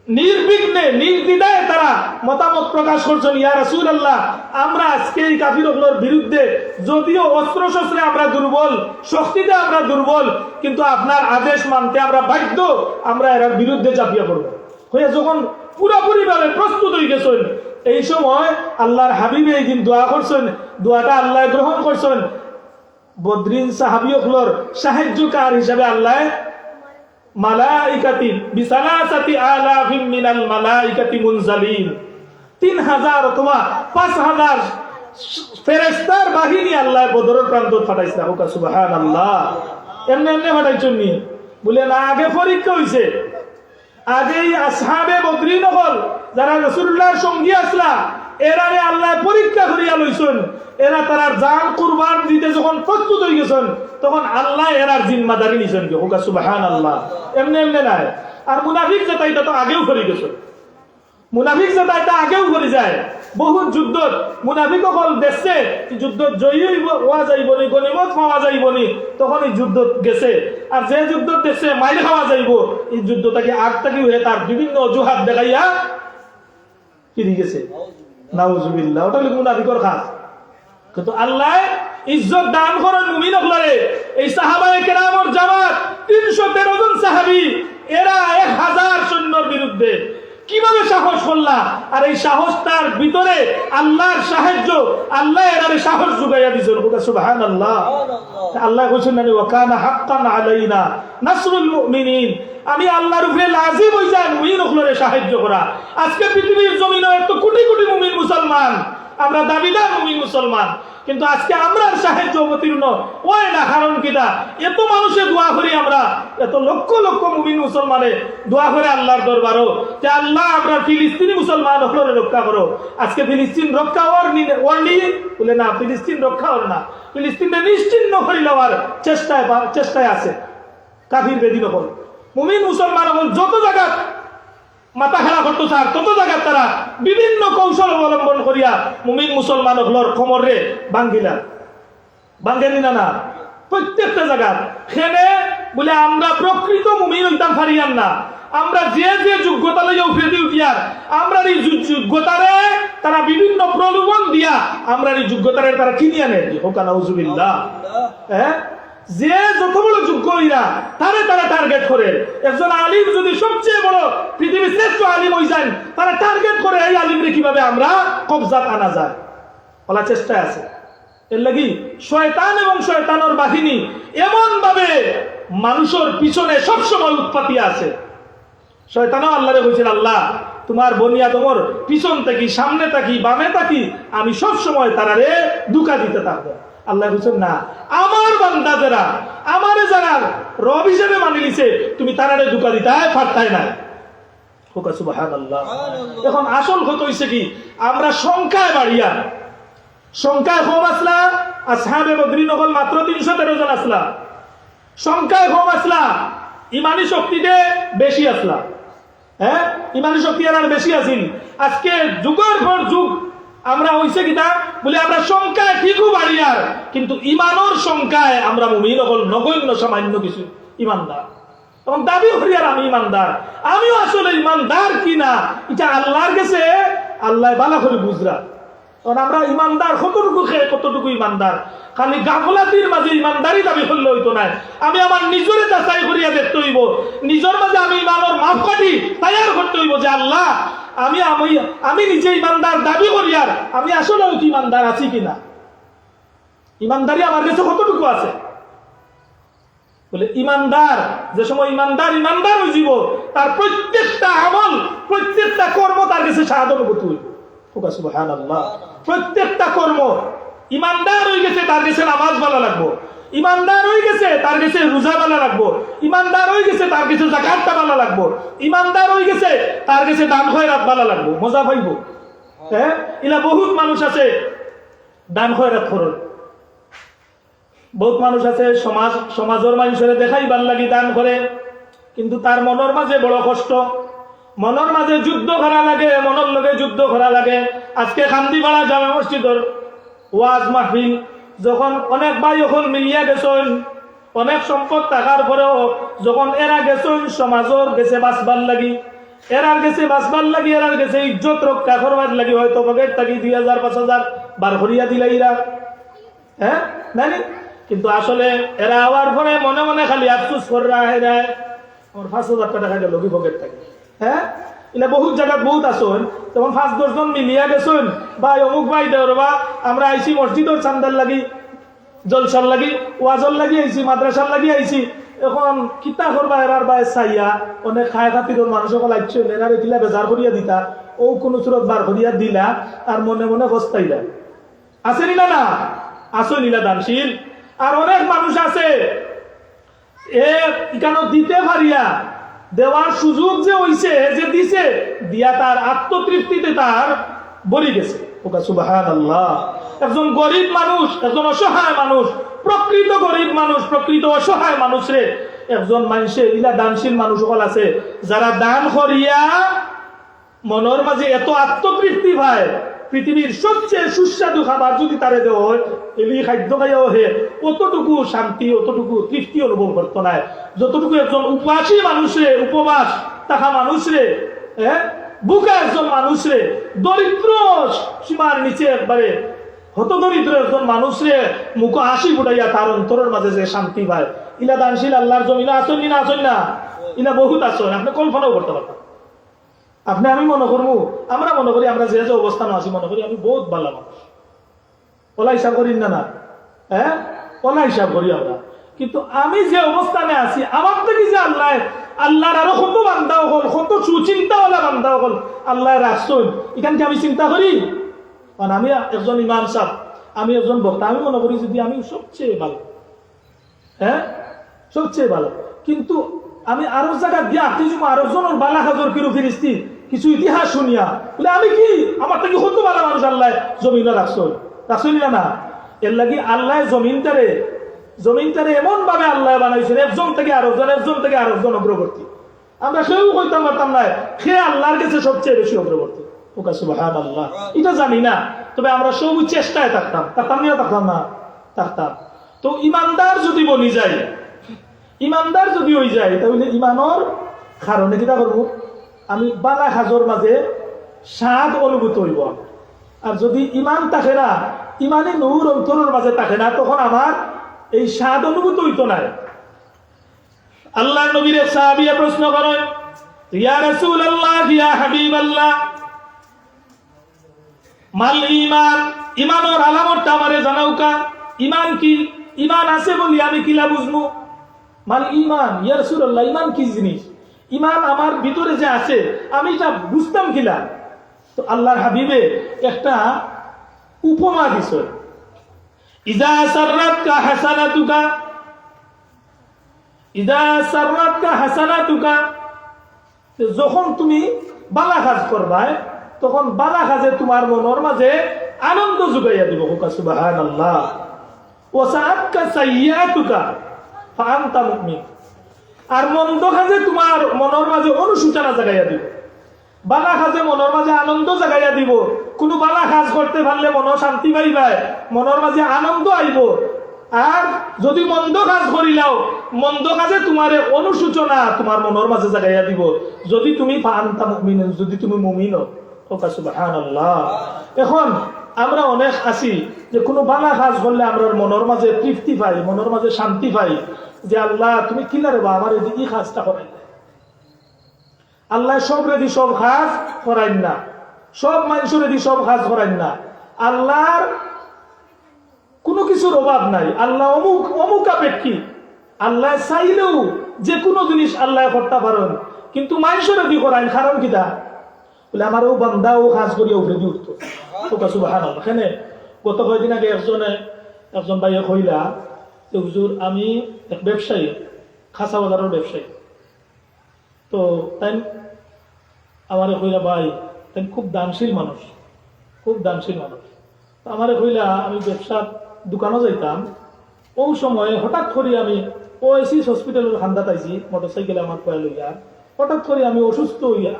নির্বিঘ্নে নির্দ্বিধায় তারা মতামত প্রকাশ করছেন, ইয়া রাসূলুল্লাহ, আমরা আজকে এই কাফিরগুলোর বিরুদ্ধে যদিও অস্ত্র শস্ত্রে আমরা দুর্বল, শক্তিতে আমরা দুর্বল, কিন্তু আপনার আদেশ মানতে আমরা বাধ্য, আমরা এর বিরুদ্ধে ঝাঁপিয়ে পড়ব। হয়ে যখন পুরোপুরি ভাবে প্রস্তুত হয়ে গেছেন, এই সময় আল্লাহর হাবিব এই দিন দোয়া করছেন, দোয়াটা আল্লাহ গ্রহণ করছেন। বদরিন সাহাবীগুলোর সাহায্যকার হিসাবে আল্লাহ মালাইকাতি বিসালাসাতি আলাফিন মিনাল মালাইকাতি মুনজালিন, 3000 অথবা 5000 ফেরেশতার বাহিনী আল্লাহ বদরের প্রান্ত পাঠাইছে। সুবহানাল্লাহ। এমনি এমনি পাঠাইছেন নি? বলে না, আগে পরীক্ষা হইছে, আগেই আসহাবে বদরিন হল যারা রাসূলুল্লাহর সঙ্গী আসলা, এরারে আল্লাহ পরীক্ষা করিয়া লইছেন। এরা তার জান কুরবান দিতে যখন প্রস্তুত হয়ে গেছেন, তখন আল্লাহ এরার জিম্মাদারি নিছেন। সুবহানাল্লাহ। এমনি এমনি নাই। আর মুনাফিক যেটা, এটা তো আগেও করে গেছে, মুনাফিক যেটা এটা আগেও করে যায়। বহু যুদ্ধ মুনাফিক সকল দেখছে যুদ্ধ জয়ী হওয়া যাইব নি, গনিমত পাওয়া যাইব নি, তখন এই যুদ্ধ গেছে। আর যে যুদ্ধ দেখছে মাইল খাওয়া যাইব, এই যুদ্ধটাকে আগ থেকে হয়ে তার বিভিন্ন অজুহাত দেখাইয়া ফিরে গেছে। নাউজুবিল্লাহ। ওটা হলো মুনাফিকর কাজ। কিন্তু আল্লাহ ইজ্জত দান করেন মুমিনগুলোরে। এই সাহাবায়ে কেরামর জামাত 313 জন সাহাবী, এরা 1000 সৈন্যর বিরুদ্ধে কিভাবে সাহস করলা? আর এই সাহস তার ভিতরে আল্লাহর সাহায্য, আল্লাহ এরারে সাহস যোগাইয়া দিয়েছেন। সুবহানাল্লাহ। আল্লাহ কইছেন না, ওয়া কানা হাক্কান আলাইনা নাসরুল মুমিনিন, আমি আল্লাহর উপরে লাজিম হই যাই মুমিনগুলোরে সাহায্য করা। আজকে পৃথিবীর জমিনে এত কোটি কোটি মুমিন মুসলমান, আমরা দাবিদার মুমিন মুসলমান, কিন্তু আজকে আমরা সাহায্য অবতীর্ণ হয় না। কারণ কিটা? এত মানুষে দোয়া করি আমরা, এত লক্ষ লক্ষ মুমিন মুসলমানে দোয়া করে আল্লাহর দরবারও যে আল্লাহ আমরা ফিলিস্তিনি মুসলমান হলরে রক্ষা করো। আজকে ফিলিস্তিন রক্ষা ওরলি বলে না, ফিলিস্তিন রক্ষা ওর না, ফিলিস্তিনকে নিশ্চিহ্ন করে নেওয়ার চেষ্টায় আছে কাফির বেদিন হল। মুমিন মুসলমান হল যত জায়গা মাথা খেলা করতো স্যার, তত জায়গায় তারা বিভিন্ন কৌশল অবলম্বন করিয়া মুমিন মুসলমান হলর কোমরে বাঙ্গেলি না প্রত্যেকটা জায়গা খেলে বলে আমরা প্রকৃত মুমিন হইতাম পারিয়াম না। আমরা যে যে যোগ্যতা লইয়া উঠে উঠিয়ার, আমরা এই যোগ্যতারে তারা বিভিন্ন প্রলোভন দিয়া আমরা এই যোগ্যতারে তারা কিনিয়া নেয়। নাউজুবিল্লাহ। যে যত বড় যোগ্য হইরা তারে তারা টার্গেট করে। একজন আলিম যদি সবচেয়ে বড় পৃথিবীর শ্রেষ্ঠ আলিম হয়ে যান, তারা টার্গেট করে এই আলিমরে কিভাবে আমরা কবজাত আনা যায়, বলা চেষ্টায় আছে। এর লাগি শয়তান এবং শয়তানের বাহিনী এমন ভাবে মানুষের পিছনে সবসময় উৎপত্তি আছে। শয়তানও আল্লাহরে বলছেন, আল্লাহ তোমার বনিয়া তোমার পিছন থাকি, সামনে থাকি, বামে থাকি, আমি সবসময় তারারে ধোঁকা দিতে থাকবো। আল্লাহ বলছেন না, আমার বান্দা যারা আমারে যারা রব হিসেবে মানি নিছে, তুমি তারারে ধোঁকা দিতে পারতাই না। সুবহানাল্লাহ। এখন আসল কথা হইছে কি, আমরা সংখ্যায় বাড়িয়া সংখ্যায় কম আসলা, আসহাবে বদরিন হল মাত্র 313 জন আসলা। সংখ্যায় কম আসলা, ইমানি শক্তিতে বেশি আসলা। হ্যাঁ, ইমানি শক্তি আর বেশি আছিল। আজকে যুগের পর যুগ আমরা হইছে কিনা বলে আমরা সংখ্যায় ঠিকও বাড়ি, আর কিন্তু ইমানের সংখ্যায় আমরা মুমিন হল নগণ্য সামান্য কিছু ইমানদার, এবং দাবি করি আর আমি ইমানদার। আমিও আসলে ইমানদার কিনা এটা আল্লাহর কাছে আল্লাহ বালা করে বুঝরা। কারণ আমরা ইমানদার কতটুকু খেয়ে কতটুকু ইমানদার, খালি গাফলাতির মাঝে ইমানদারি দাবি করলে হইতো না। আমি আমার নিজরে যাচাই করিয়া দেখতে হইব, নিজের মাঝে আমি ইমানের মাপকাঠি তৈরি করতে হইব যে আল্লাহ আমি আমি আমি নিজে ইমানদার দাবি করি, আর আমি আসলে কি ইমানদার আছি কিনা, ইমানদারি আমার কাছে কতটুকু আছে। বলে ইমানদার যে সময় ইমানদার ইমানদার হয়ে যাব, তার প্রত্যেকটা আমল প্রত্যেকটা কর্ম তার কাছে স্বাদ অনুভূতি হইব। সুবহানাল্লাহ। প্রত্যেকটা কর্ম ইমানদার হয়ে গেছে তার কাছে নামাজ ভালো লাগবো, ইমানদার হয়ে গেছে তার কাছে রোজা ভালো লাগবো, ইমানদার হয়ে গেছে তার কাছে যাকাতটা ভালো লাগবো, ইমানদার হয়ে গেছে তার কাছে দান খয়রাত ভালো লাগবো, মজা পাইব। হ্যাঁ, ইলা বহুত মানুষ আছে দান খয়রাত করুন, বহুত মানুষ আছে সমাজের মানুষের দেখাই ভাল লাগি দান করে, কিন্তু তার মনের মাঝে বড় কষ্ট, মনের মাঝে যুদ্ধ করা লাগে, মনের লগে যুদ্ধ করা লাগে। আজকে কান্দিপাড়া জামে মসজিদের ওয়াজ মাহফিল যখন অনেক ভাই এখন মিলিয়া গেছেন, অনেক সম্পদ থাকার পরেও যখন এরা গেছেন সমাজের গেছে বাঁচবার লাগি, এরার গেছে বাঁচবার লাগি, এরার গেছে ইজ্জত রক্ষা করবার লাগি, হয়তো পকেট থাকি 2000-5000 বার করিয়া দিলে এরা। হ্যাঁ জানি, কিন্তু আসলে এরা হওয়ার পরে মনে মনে খালি আফসুস করে রাখে যায়, আমার 5000 টাকা গেল কি পকেট থাকে। হ্যাঁ, এটা বহুত জায়গা বহুত আসুন, তখন 5-10 জন মিলিয়া গেছেন, ভাই অমুক ভাই দেওয়া আমরা আইসি মসজিদের চান্দার লাগি, জলসার লাগি, ওয়াজর লাগি আইসি, মাদ্রাসার লাগি আইসি। এখন কিতা করবা এরার বাই চাইয়া অনেক খায় খাতির মানুষ সকল আইছে, এরার দিলা বেজার করিয়া দিতা, ও কোনো সুরত বার করিয়া দিলা, আর মনে মনে বস্তাইলা। আছে নিলা না, আসো নিলা দানশীল। আর অনেক মানুষ আছে এখানে দিতে পারিয়া দেওয়ার সুযোগ যে হইছে, যে দিছে দিয়া তার আত্মতৃপ্তিতে তার বলি গেছে। সুবহানাল্লাহ। একজন গরিব মানুষ, একজন অসহায় মানুষ, প্রকৃত গরিব মানুষ, প্রকৃত অসহায় মানুষরে একজন মানুষের ইলা দানশীল মানুষ সকল আছে যারা দান করিয়া মনের মাঝে এত আত্মতৃপ্তি পায়, পৃথিবীর সবচেয়ে সুস্বাদু খাবার যদি তারে দেওয়া হয়, এলি খাদ্য খাইয়াও হে অতটুকু শান্তি অতটুকু তৃপ্তি অনুভব করতো না যতটুকু একজন উপাসী মানুষরে, উপবাস থাকা মানুষরে, বুকে একজন মানুষরে, দরিদ্র সীমার নিচে একবারে হত দরিদ্র একজন মানুষরে মুখ হাসি ফুটাইয়া তার অন্তরের মাঝে যে শান্তি পায়, ইলা দানশীল আল্লাহর জমিনে আসেন না, আসেন না, ইলা বহুত আসেন, আপনি কল্পনাও করতে পারতেন। আপনি আমি মনে করবো, আমরা মনে করি আমরা যে যে অবস্থান আছি মনে করি আমি বহুত ভালো মানুষ, ওলা হিসাব করি না, না হ্যাঁ, ওলা হিসাব করি আমরা। কিন্তু আমি যে অবস্থানে আছি আমার থেকে যে আল্লাহর আরো কত বান্ধা হল, কত সুচিন্তাওয়ালা বান্ধা হল আল্লাহ রাখছেন, এখানকে আমি চিন্তা করি। কারণ আমি একজন ইমাম সাহেব, আমি একজন বক্তা, আমি মনে করি যদি আমি সবচেয়ে ভালো, হ্যাঁ সবচেয়ে ভালো, কিন্তু আমি আরো জায়গা দিয়া আপনি যদি আরো জনের বালা হাজর কিরু ফিরিস্তি কিছু ইতিহাস শুনিয়া বলে আমি কি আমার থেকে কত ভালো মানুষ আল্লাহ জমিনে রাখছেন না। এর লাগি আল্লাহ জমিনটারে এমন ভাবে আল্লাহ বানাইছেন একজন থেকে আরেকজন, একজন থেকে আরেকজন অগ্রবর্তী। আমরা কেউ কইতাম পারতাম না সে আল্লাহর কাছে সবচেয়ে বেশি অগ্রবর্তী। সুবহানাল্লাহ। এটা জানি না, তবে আমরা সব চেষ্টায় থাকতাম না থাকতাম। তো ইমানদার যদি বনি যায়, ইমানদার যদি হয়ে যায়, তাহলে ইমানের কারণে কিটা করবো, আমি বালা হাজর মাঝে স্বাদ অনুভূত হইব। আর যদি ইমান থাকে না, ইমানে নূর অন্তরের মাঝে থাকে না, তখন আমার এই স্বাদ অনুভূত হইতো না। আল্লাহ নবীর সাহাবীরা প্রশ্ন করেন, ইয়া রাসূলুল্লাহ, ইয়া হাবিবাল্লাহ, মাল ঈমান, ঈমানের আলামতটা আমারে জানাও কা, ঈমান কি? ঈমান আছে বলি আমি কিলা বুঝবো? মাল ঈমান, ইয়া রাসূলুল্লাহ, ঈমান কি জিনিস? ঈমান আমার ভিতরে যে আছে আমি এটা বুঝতাম কিলা? তো আল্লাহর হাবিবে একটা উপমা দিছে, ইযা সাররাতকা হাসানাতুকা, ইযা সাররাতকা হাসানাতুকা, যখন তুমি বালা কাজ করবা তখন বালা কাজে তোমার মনের মাঝে আনন্দ যোগাইয়া দিব। সুবহানাল্লাহ। ওয়াসাআতকা সাইয়্যাতুকা ফাআনতা মুমিন। আর মন্দ কাজে তোমার মনের মাঝে অনুশোচনা জাগাইয়া দিব, বালা কাজে মনের মাঝে আনন্দ জাগাইয়া দিব। কোনো বালা কাজ করতে পারলে মন শান্তি পাইবাই, মনের মাঝে আনন্দ আইব। আর যদি মন্দ কাজ করিলাও, মন্দ কাজে তোমার অনুশোচনা তোমার মনের মাঝে জাগাইয়া দিব, যদি তুমি ফাআনতা মুমিন, যদি তুমি মুমিন হও। সুবহানাল্লাহ। এখন আমরা অনেক আছি যে কোনো বালা কাজ করলে আমরা মনের মাঝে তৃপ্তি পাই, মনের মাঝে শান্তি পাই, যে আল্লাহ তুমি কিলারে বা আমার এদিকে এই কাজটা করাই। আল্লাহ সব রেডি সব কাজ করাইন না, সব মানুষের রেডি সব কাজ করাইন না। আল্লাহর কোনো কিছুর অভাব নাই। আল্লাহ অমুক আপেক্ষী। আল্লাহ চাইলেও যে কোনো জিনিস আল্লাহ করতে পারেন, কিন্তু মানুষের রেডি করাইন। কারণ কিটা বলে আমার ও বান্দা ও কাজ করিয়া উঠে দিয়ে উঠতো। সুবহানাল্লাহ। এখানে গত কয়েকদিন আগে একজন ভাইয়া কইলা যে হুজুর আমি এক ব্যবসায়ী, খাসা বাজারের ব্যবসায়ী। তো তাই আমারে কইলা ভাই তাই খুব দানশীল মানুষ, খুব দানশীল মানুষ। তো আমারে কইলা আমি ব্যবসার দোকানও যাইতাম, ওই সময় হঠাৎ করে আমি ওএসিস হসপিটালের খান্দাত আইছি মোটরসাইকেলে আমার কয়া লইয়া। হঠাৎ করে আমি অসুস্থ হইয়া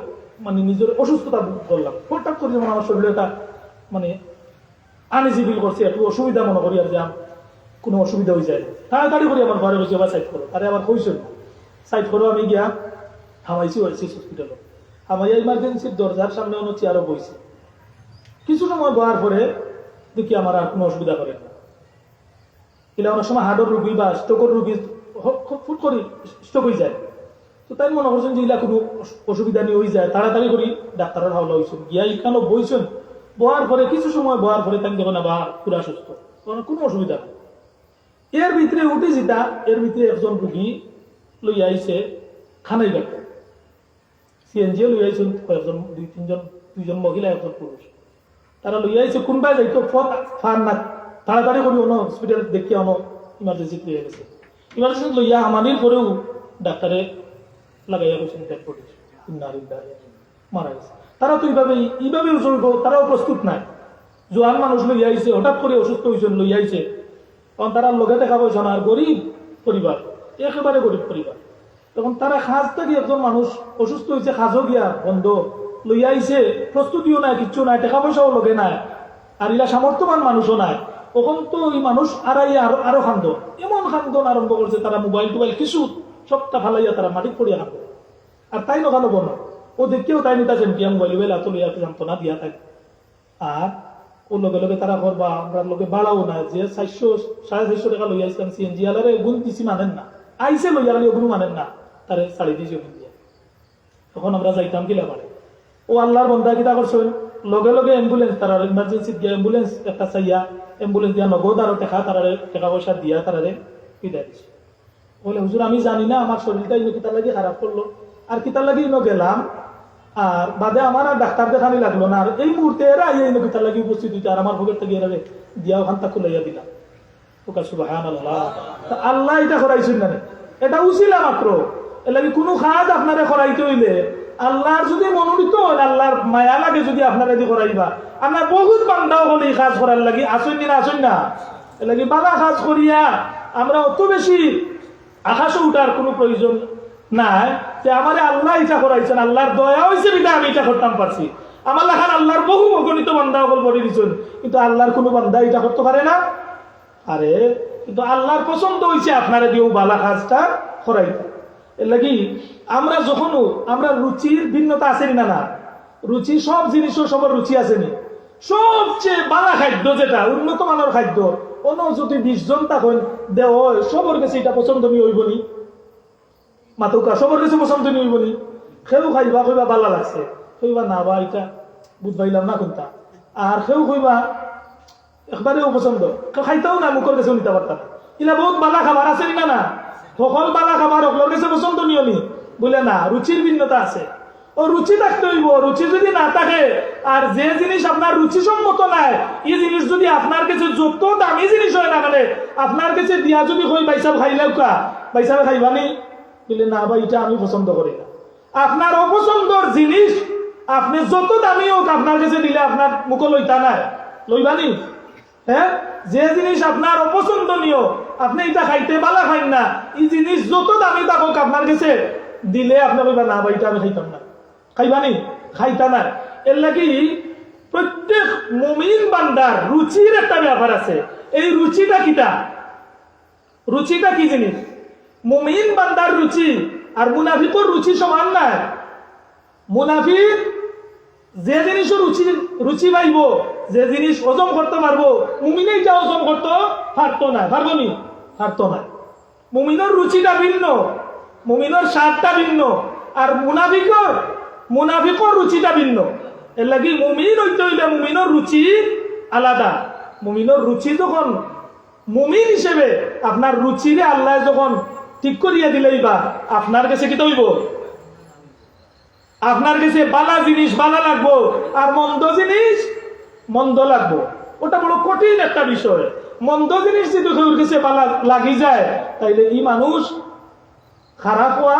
মানে নিজের অসুস্থতা ভোগ করলাম। হঠাৎ করে যেমন আমার শরীরে একটা মানে আনইজি ফিল করছে, একটু অসুবিধা মনে করি আর যে কোনো অসুবিধা হয়ে যায়। তাড়াতাড়ি করে আমার ঘরে বসে আবার সাইড করো, তারে আবার কইছিল সাইড করো। আমি গিয়া হামাইছি ওএসিস হসপিটালে। হামাইয়া ইমার্জেন্সির দরজার সামনে অন্য চেয়ারও বইছে। কিছু সময় বয়ার পরে দেখি আমার আর কোনো অসুবিধা করে না। এলে অনেক সময় হার্টের রুগী বা স্ট্রোকের রুগী ফুট করে স্ট্রোক হয়ে যায়। তো তাই মনে করছেন যে এগুলা কোনো অসুবিধা নিয়ে হয়ে যায়, তাড়াতাড়ি করি ডাক্তারের হাওলা হয়েছেন গিয়া এখানে বইছেন। বয়ার পরে কিছু সময় বয়ার পরে তাই দেখো না বা পুরা সুস্থ, কোনো অসুবিধা নেই। এর ভিতরে উঠে যেটা, এর ভিতরে একজন রুগী লই আইছে খানাই ডাক্তার, সিএনজিও লই আইছেন কয়েকজন, দুইজন মহিলা একজন পুরুষ। তারা লই আইছে কোনবাই যাইতো ফার না, তাড়াতাড়ি করি অন্য হসপিটাল দেখিয়া অন্য ইমার্জেন্সি লইয়া গেছে। ইমার্জেন্সি লইয়া আমানির পরেও ডাক্তারে লাগাইয়া গেছেন ডেড বডি, মারা গেছে। তারা তো এইভাবে চলব, তারাও প্রস্তুত নাই। জোয়ান মানুষ লইয়া আইছে, হঠাৎ করে অসুস্থ হয়েছেন লইয়া আইছে, তখন তারা লগে দেখা পাইছে না। আর গরিব পরিবার, একেবারে গরিব পরিবার। তখন তারা খাজ থাকি একজন মানুষ অসুস্থ হয়েছে, খাজও গিয়া বন্ধ লইয়া আইছে, প্রস্তুতিও নাই, কিচ্ছু নাই, টাকা পয়সাও লগে নাই, আর ইলা সামর্থ্যবান মানুষও নাই। তখন তো এই মানুষ আরো খান্দন, এমন খান্দন আরম্ভ করছে, তারা মোবাইল টোবাইল কিছু সবটা ফালাইয়া তারা মাটি পড়িয়া খান্দন। আর তাই নখানো বনো ও দেখতেও তাই নিতাছেন কি মোবাইল টোবাইল এত লইয়া জানতো না দিয়া থাকে। আর ও লগে লগে তারা করবা আমরা লোকে বাড়াও না, যে 400-450 টাকা লইয়া আসলাম সিএনজি আলারে গুণ দিছি মানেন না, আইসে লইয়া গেলে ওগুলো মানেন না, তারে ছাড়ি দিয়েছি ওগুলো দিয়া। তখন আমরা যাইতাম কিলা পারে। ও আল্লাহর বন্ধা কিতা করছেন, লগে লগে অ্যাম্বুলেন্স, তারা ইমার্জেন্সি গিয়ে অ্যাম্বুলেন্স একটা চাইয়া অ্যাম্বুলেন্স দিয়া নগদ আরো টাকা পয়সা দিয়া তারারে বিদায় দিচ্ছে। বলে হুজুর আমি জানি না আমার শরীরটা ইনো কিতার লাগি খারাপ করলো, আর কিতার লাগি ইনো গেলাম, আর বাদে আমার আর ডাক্তার দেখানি লাগলো না, আর এই মুহূর্তে এরা ইনো কিতার লাগি উপস্থিত হইতে আর আমার ভোগের থেকে এরা দিয়া ওখান তা খুলাইয়া দিলাম। সুবহানাল্লাহ। আল্লাহ এটা করাইছেন না, এটা উছিলা মাত্র। এর লাগি কোনো কাজ আপনারে করাইতে হইলে আল্লাহর যদি মনোনীত হয়, আল্লাহর মায়া লাগে যদি আপনারা যদি করাইবা, আপনার বহুত বান্দাও হলে এই কাজ করার লাগি আসেন না, আসেন না। এর লাগি বাবা কাজ করিয়া আমরা অত বেশি আকাশে উঠার কোনো প্রয়োজন নাই যে আমার আল্লাহ এটা করাইছেন, আল্লাহর দয়া হয়েছে বিটা আমি এটা করতাম পারছি। আমার লেখান আল্লাহর বহু অগণিত বান্দা সকল বলে দিচ্ছেন, কিন্তু আল্লাহর কোনো বান্দা এটা করতে পারে না। আরে কিন্তু আল্লাহর পছন্দ হয়েছে আপনারা দিয়েও বালা কাজটা করাইতে। এর লাগি আমরা যখনও আমরা রুচির ভিন্নতা আসেনি না, না রুচি সব জিনিসও সবার রুচি আসেনি। সবচেয়ে বালা খাদ্য যেটা উন্নত মানের খাদ্য, অন্য যদি 20 জন তখন দেহ সবার কাছে এটা পছন্দনীয় হইবনি, মাতুকা সবার কাছে পছন্দনীয় হইবনি। সেও খাইবা কইবা বালা লাগছে, কইবা না বা এটা বুধ পাইলাম না কোনটা, আর সেও কইবা একবারেও পছন্দ, খাইতেও না মুখের কাছে নিতে পারতাম। ইলা বহুত বালা খাবার আছে না, না সকল বালা খাবার ওগুলোর কাছে পছন্দনীয় নি বলে না, রুচির ভিন্নতা আছে। ও রুচি থাকতে হইব, রুচি যদি না থাকে আর যে জিনিস আপনার রুচি সম্মত নাই, এই জিনিস যদি আপনার কাছে যত দামি জিনিস হয় না, মানে আপনার কাছে দিয়া যদি কই বাইসাব খাইলেও কা বাইসাবে খাইবানি বলে না ভাই এটা আমি পছন্দ করি না। আপনার অপছন্দর জিনিস আপনি যত দামি হোক আপনার কাছে দিলে আপনার মুখ লইতা নাই, লইবানি? হ্যাঁ, যে জিনিস আপনার অপছন্দনীয়, আপনি এটা খাইতে বালা খাইন না, এই জিনিস যত দামি থাকুক আপনার কাছে দিলে আপনি কইবা না ভাই এটা আমি খাইতাম না, খাইবানি? খাইতা না। এর লাগি প্রত্যেক মুমিন বান্দার রুচির একটা ব্যাপার আছে। এই রুচিটা কিটা? রুচিটা কি জিনিস? মুমিন বান্দার রুচি আর মুনাফিকর রুচি সমান না। মুনাফিক যে জিনিসের রুচি পাইব, যে জিনিস হজম করতে পারবো, মুমিনে এটা হজম করতে পারতো না। পারবো নি? পারতো না। মুমিনের রুচিটা ভিন্ন, মুমিনের স্বাদটা ভিন্ন, আর মুনাফিকর রুচিটা ভিন্ন। এর লাগি মুমিন হইতে হইলে মুমিনের রুচি আলাদা। মুমিনের রুচি যখন মুমিন হিসেবে আপনার রুচিরে আল্লাহ যখন ঠিক করিয়া দিলেই বা আপনার কাছে কি হইব? আপনার কাছে বালা জিনিস বালা লাগবো, আর মন্দ জিনিস মন্দ লাগবো। ওটা বড় কঠিন একটা বিষয়। মন্দ জিনিস যদি ওর কাছে বালা লাগি যায়, তাইলে এই মানুষ খারাপ হওয়া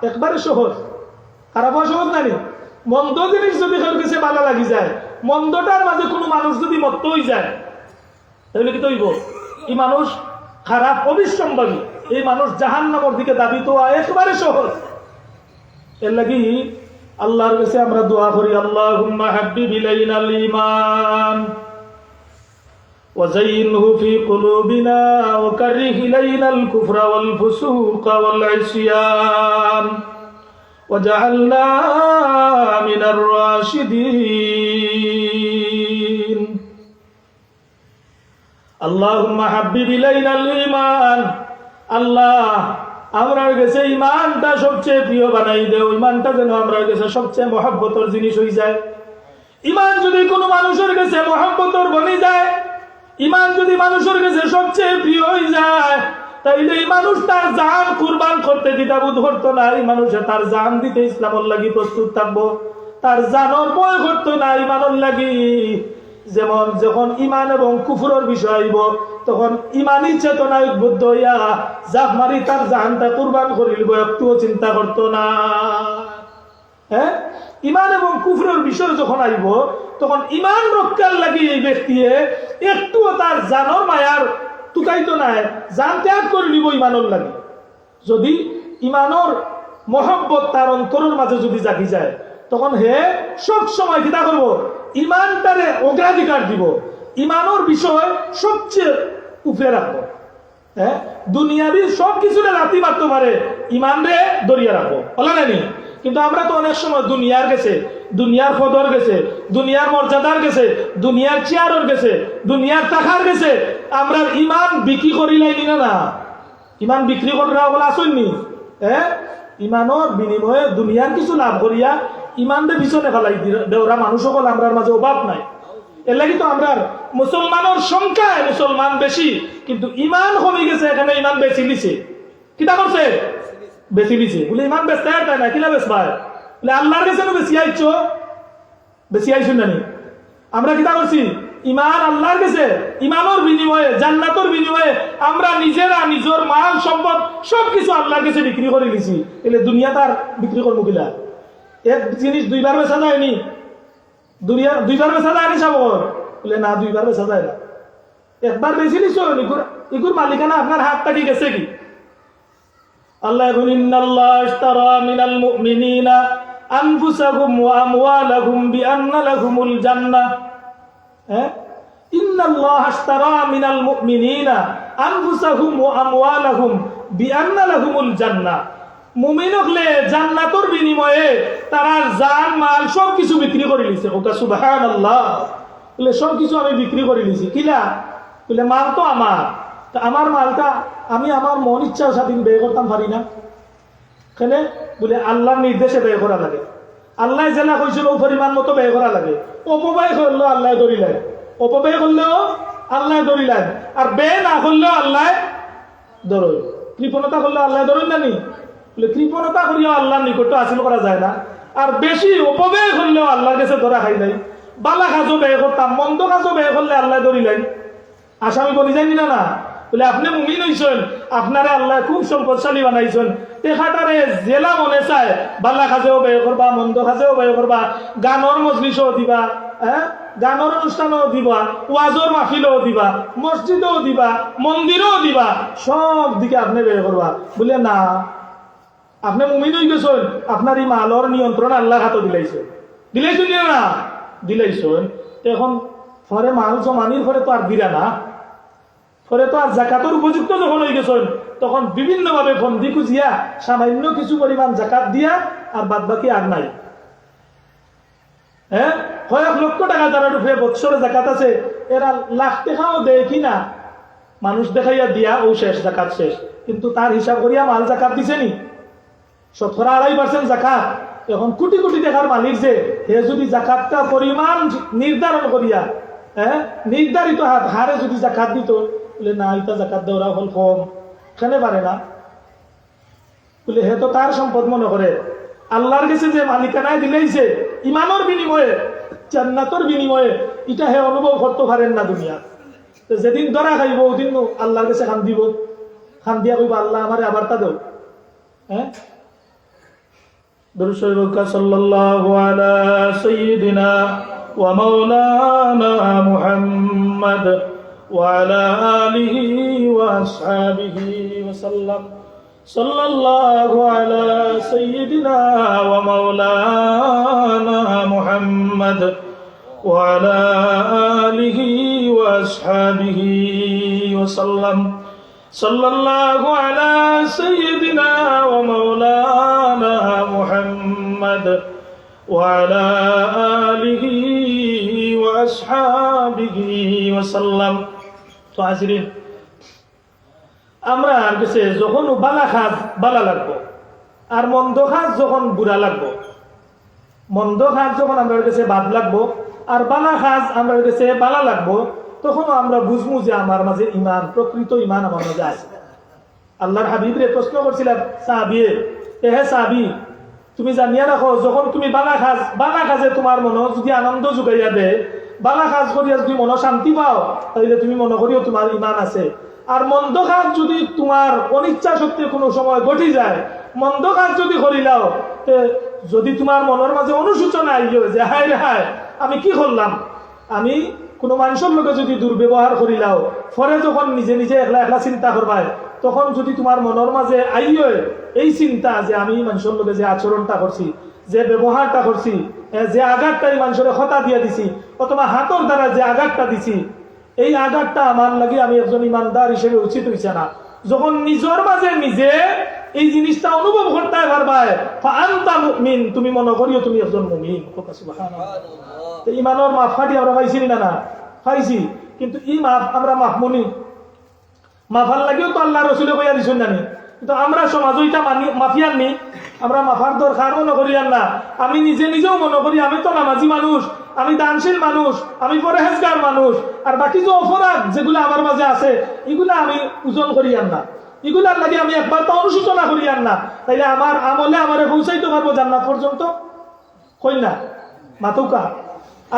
একবারে সহজ। খারাপ হওয়া সহজ নানি? মন্দ জিনিস যদি ওর কাছে বালা লাগি যায়, মন্দটার মাঝে কোনো মানুষ যদি মত্ত হয়ে যায়, তাহলে কি হইব? এই মানুষ খারাপ, অবিসম্ভাবী। এই মানুষ জাহান্নামের দিকে দাবিত হওয়া একবারে সহজ। এর লাগি আল্লাহর কাছে আমরা দোয়া করি, আল্লাহুম্মা হাব্বিব ইলাইনাল ঈমান ওয়া যায়্যিনহু ফি কুলুবিনা ওয়া কাররিহ ইলাইনাল কুফরা ওয়াল ফুসুকা ওয়াল ইসয়ান ওয়াজআলনা মিনার রাশিদিন। আল্লাহুম্মা হাব্বিব ইলাইনাল ঈমান, আল্লাহ আমরার কাছে ইমানটা সবচেয়ে প্রিয় বানাই দেও। ইমানটা যেন আমরার কাছে সবচেয়ে মহব্বতের জিনিস হয়ে যায়। ইমান যদি কোনো মানুষের কাছে মহব্বতের বনে যায়, ইমান যদি মানুষের কাছে সবচেয়ে প্রিয় হয়ে যায়, তাইলে এই মানুষ তার জান কুরবান করতে দ্বিধাবোধ করতো না। এই মানুষে তার জান দিতে ইসলামের লাগি প্রস্তুত থাকবো, তার জানর ভয় করতো না ইমানের লাগি। যেমন যখন ইমান এবং কুফরের বিষয় আইব, তখন ইমানি চেতনায় উদ্বুদ্ধ হইয়া জাপ মারি তার জানটা কুরবান করিব, একটুও চিন্তা করতো না। হ্যাঁ, ইমান এবং কুফরের বিষয় যখন আইব, তখন ইমান রক্ষার লাগি এই ব্যক্তি একটুও তার জানর মায়ার টুকাইতো না, জান ত্যাগ করে নিব ইমানের লাগি। যদি ইমানের মহব্বত তার অন্তরের মাঝে যদি জাগি যায়, তখন হে সব সময় কিতা করবো? ইমানটারে অগ্রাধিকার দিব, ইমানের বিষয় সবচেয়ে উপরে রাখবো। হ্যাঁ, দুনিয়াবি সব কিছুরে লাথি মারতে পারে, ইমান রে দরিয়া রাখবো, বলা নানি? কিন্তু আমরা তো অনেক সময় দুনিয়ার গেছে, দুনিয়ার ফদর গেছে, দুনিয়ার মর্যাদার গেছে, দুনিয়ার চেয়ারের গেছে, দুনিয়ার টাকার গেছে আমরা ইমান বিক্রি করিলাই না। না, ইমান বিক্রি করা বলে আসেননি। হ্যাঁ, ইমানের বিনিময়ে দুনিয়ার কিছু লাভ করিয়া ইমানরে পিছনে ফেলাই দেওরা মানুষ সকল আমরার মাঝে অভাব নাই। এর লাগি তো আমরা মুসলমানের সংখ্যায় মুসলমান বেশি, কিন্তু ইমান কমে গেছে। এখানে ইমান বেশি দিছে, কিতা করছে? বেশি দিছে বলে ইমান বেচতে তাই না, কিনা বেচ ভাই বলে আল্লাহর কাছে বেশি আইছো, বেশি আইছো নানি? আমরা কিতা করছি? ইমান আল্লাহর কাছে, ইমানের বিনিময়ে, জান্নাতের বিনিময়ে আমরা নিজেরা নিজের মাল সম্পদ সবকিছু আল্লাহর কাছে বিক্রি করে দিছি। এলে দুনিয়া তার বিক্রি করবো কিলা? এক জিনিস দুইবার বেচা যায়নি, দুইবার বেচা যায়নি সাবর বলে না, দুইবার বেচা যায় না। একবার বেশি নিছ, ইগুর মালিকানা আপনার হাত থাকি গেছে কি? আল্লাহ বলেন, ইন্নাল্লাহ ইশতারা মিনাল মুমিনিনা আনফুসাহুম ওয়া আমওয়ালাহুম বিআন্না লাহুমুল জান্নাহ। হ্যাঁ, ইন্নাল্লাহ ইশতারা মিনাল মুমিনিনা আনফুসাহুম ওয়া আমওয়ালাহুম বিআন্না লাহুমুল জান্নাহ। মুমিন হলে জান্নাতের বিনিময়ে তারা জান মাল সবকিছু বিক্রি করে নিছে। ওটা সুবহানাল্লাহ বলে সবকিছু আমি বিক্রি করে নিছি। কিলা বলে মাল তো আমার মালটা আমি আমার মন ইচ্ছার স্বাধীন ব্যয় করতাম পারি না। কেন বলে আল্লাহর নির্দেশে ব্যয় করা লাগে। আল্লাহ জেলা কইছিল ও পরিমাণ মতো ব্যয় করা লাগে। অপব্যয় করলেও আল্লাহ দড়ি লাগে, অপব্যয় করলেও আল্লাহ দড়ি লাগে, আর ব্যয় না করলেও আল্লাহ দরই। কৃপণতা করলেও আল্লাহ দরই না নি? কৃপণতা করিয়া আল্লাহর নিকট হাসিল করা যায় না। আর বেশি অপব্যয় করলেও আল্লাহর কাছে ধরা খাই নাই। বালা কাজও ব্যয় করতাম, মন্দ কাজও ব্যয় করলে আল্লাহ ধরিলেন, আসামি বলি যায়নি না। না বলে আপনি মুমিন হইছেন, আপনারে আল্লাহ খুব সম্পদশালী বানাইছেন, টেকাটারে জেলা মনে চায় বাল্লা কাজেও ব্যয় করবা, মন্দ কাজেও ব্যয় করবা, গানের মজলিসও দিবা, গানের অনুষ্ঠানও দিবা, ওয়াজর মাহফিলও দিবা, মসজিদও দিবা, মন্দিরও দিবা, সব দিকে আপনি ব্যয় করবা। বলে না, আপনি মুমিন হয়ে গেছেন, আপনার এই মালর নিয়ন্ত্রণ আল্লাহর হাতে দিলাইছেন, দিলাইছেন না দিলাইছেন। এখন পরে মাল জমানির পরে তো আর দিরা না, পরে তো আর জাকাতের উপযুক্ত যখন হয়ে গেছেন, তখন বিভিন্ন ভাবে ফন্দি খুঁজিয়া সামান্য কিছু পরিমাণ জাকাত দিয়া আর বাদ বাকি আর নাই। কয়েক লক্ষ টাকা যারা ঢুকে বৎসরে জাকাত আছে, এরা লাখ টাকাও দেয় কিনা মানুষ দেখাইয়া দিয়া ও শেষ, জাকাত শেষ, কিন্তু তার হিসাব করিয়া মাল জাকাত দিছে নি 2.5% জাকাত। এখন কোটি কোটি টাকার মালিক যে, হে যদি জাকাতটা পরিমাণ নির্ধারণ করিয়া নির্ধারিত হারে যদি জাকাত দিত, বলে না এটা জাকাত দেওয়া হল কম, কেনে পারে না, বলে হে তো তার সম্পদ মনে করে। আল্লাহর কাছে যে মালিকানায় দিলেইছে ইমানের বিনিময়ে, জান্নাতের বিনিময়ে, এটা হে অনুভব করতে পারেন না দুনিয়া। যেদিন ধরা খাইব ওদিন আল্লাহর কাছে খান দিব, খান দিয়া কইব আল্লাহ আমারে আবার তা দেও। দরুদ শরীফ সাল্লাল্লাহু আলা সাইয়্যিদিনা ওয়া মাওলানা মুহাম্মদ ওয়া আলা আলিহি ওয়া আসহাবিহি ওয়া সাল্লাম। সাল্লাল্লাহু আলা সাইয়্যিদিনা ওয়া মাওলানা মুহাম্মদ ওয়া আলা আলিহি ওয়া আসহাবিহি ওয়া সাল্লাম। সাল্লাল্লাহু আলা সাইয়্যিদিনা ওয়া মাওলানা মুহাম্মদ ওয়া আলা আলিহি ওয়া আসহাবিহি ওয়া সাল্লাম। তো হাজিরিন, আমরা কাছে যখন বালা খাজ বালা লাগবো আর মন্দ খাজ যখন বুড়া লাগবো, মন্দ খাজ যখন আমরা কাছে বাদ লাগবো আর বালা খাজ আমরা কাছে বালা লাগবো, তখন আমরা বুঝবো যে আমার মাঝে ইমান, প্রকৃত ইমান আমার মাঝে আছে। আল্লাহর হাবিবরে প্রশ্ন করছিলাম সাহাবিয়ে, হে সাহাবি, তুমি জানিয়া রাখো যখন তুমি বালা কাজে তোমার মন যদি আনন্দ যোগাইয়া দে, বালা কাজ করিয়া যদি মন শান্তি পাও, তাহলে তুমি মনে করিও তোমার ইমান আছে। আর মন্দ কাজ যদি তোমার অনিচ্ছা সত্যি কোনো সময় ঘটি যায়, মন্দ কাজ যদি করিলাও, যদি তোমার মনের মাঝে অনুশোচনা আইও যে হায় রে হায় আমি কি করলাম, আমি কোনো মানুষের লোকে যদি দুর্ব্যবহার করিলাও, পরে যখন নিজে নিজে একলা একলা চিন্তা করবাই, তখন যদি তোমার মনের মাঝে আইও এই চিন্তা যে আমি মানুষের লোকে যে আচরণটা করছি, যে ব্যবহারটা করছি, যে আঘাতটা এই মানুষের হতা দিয়ে দিছি, অথবা হাতর দ্বারা যে আঘাতটা দিছি, এই আঘাতটা আমার লাগে আমি একজন ইমানদার হিসেবে উচিত হইছে না। যখন নিজের মাঝে নিজে এই জিনিসটা অনুভব করতে পারবাই, আনতা মুমিন, তুমি মনে করিও তুমি একজন মুমিন। সুবহানাল্লাহ। ইমানের মাপ ফাটি আমরা পাইছি না? না পাইছি, কিন্তু এই মাপ আমরা মাপমনি মাফার লাগেও তো আল্লাহ রসুলে কইয়া দিচ্ছেন জানি, কিন্তু আমরা সমাজ ওইটা মাফিয়ার নি, আমরা মাফার দরকার মনে করি না। আমি নিজে নিজেও মনে করি আমি তো নামাজি মানুষ, আমি দানশীল মানুষ, আমি পরহেজগার মানুষ, আর বাকি যে অপরাধ যেগুলো আমার মাঝে আছে এগুলা আমি ওজন করি না, এগুলার লাগে আমি একবার তো অনুশোচনা করি না। তাইলে আমার আমলে আমারে পৌঁছাইতে পারবো জান্নাত পর্যন্ত? কই না মাতুকা,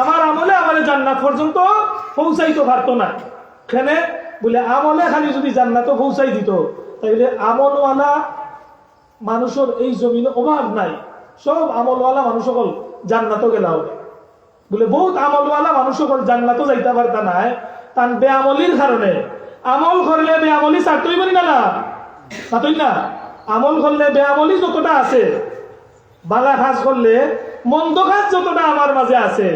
আমার আমলে আমারে জান্নাত পর্যন্ত পৌঁছাইতে পারতো না। কেন বলে আমলে খালি যদি জান্নাতও পৌঁছাই দিত, তাইলে আমলওয়ালা মানুষের এই জমিনে অভাব নাই, সব আমলওয়ালা মানুষ সকল জান্নাতও গেলা হবে। বলে বহুত আমলওয়ালা মানুষ সকল জান্নাতও যাইতে পারতা নাই, তার বেআমলির কারণে। আমল করলে বেআমলি ছাড়তেই পারি না, মাতই না। আমল করলে বেআমলি যতটা আছে, বালা কাজ করলে মন্দ কাজ যতটা আমার মাঝে আছে,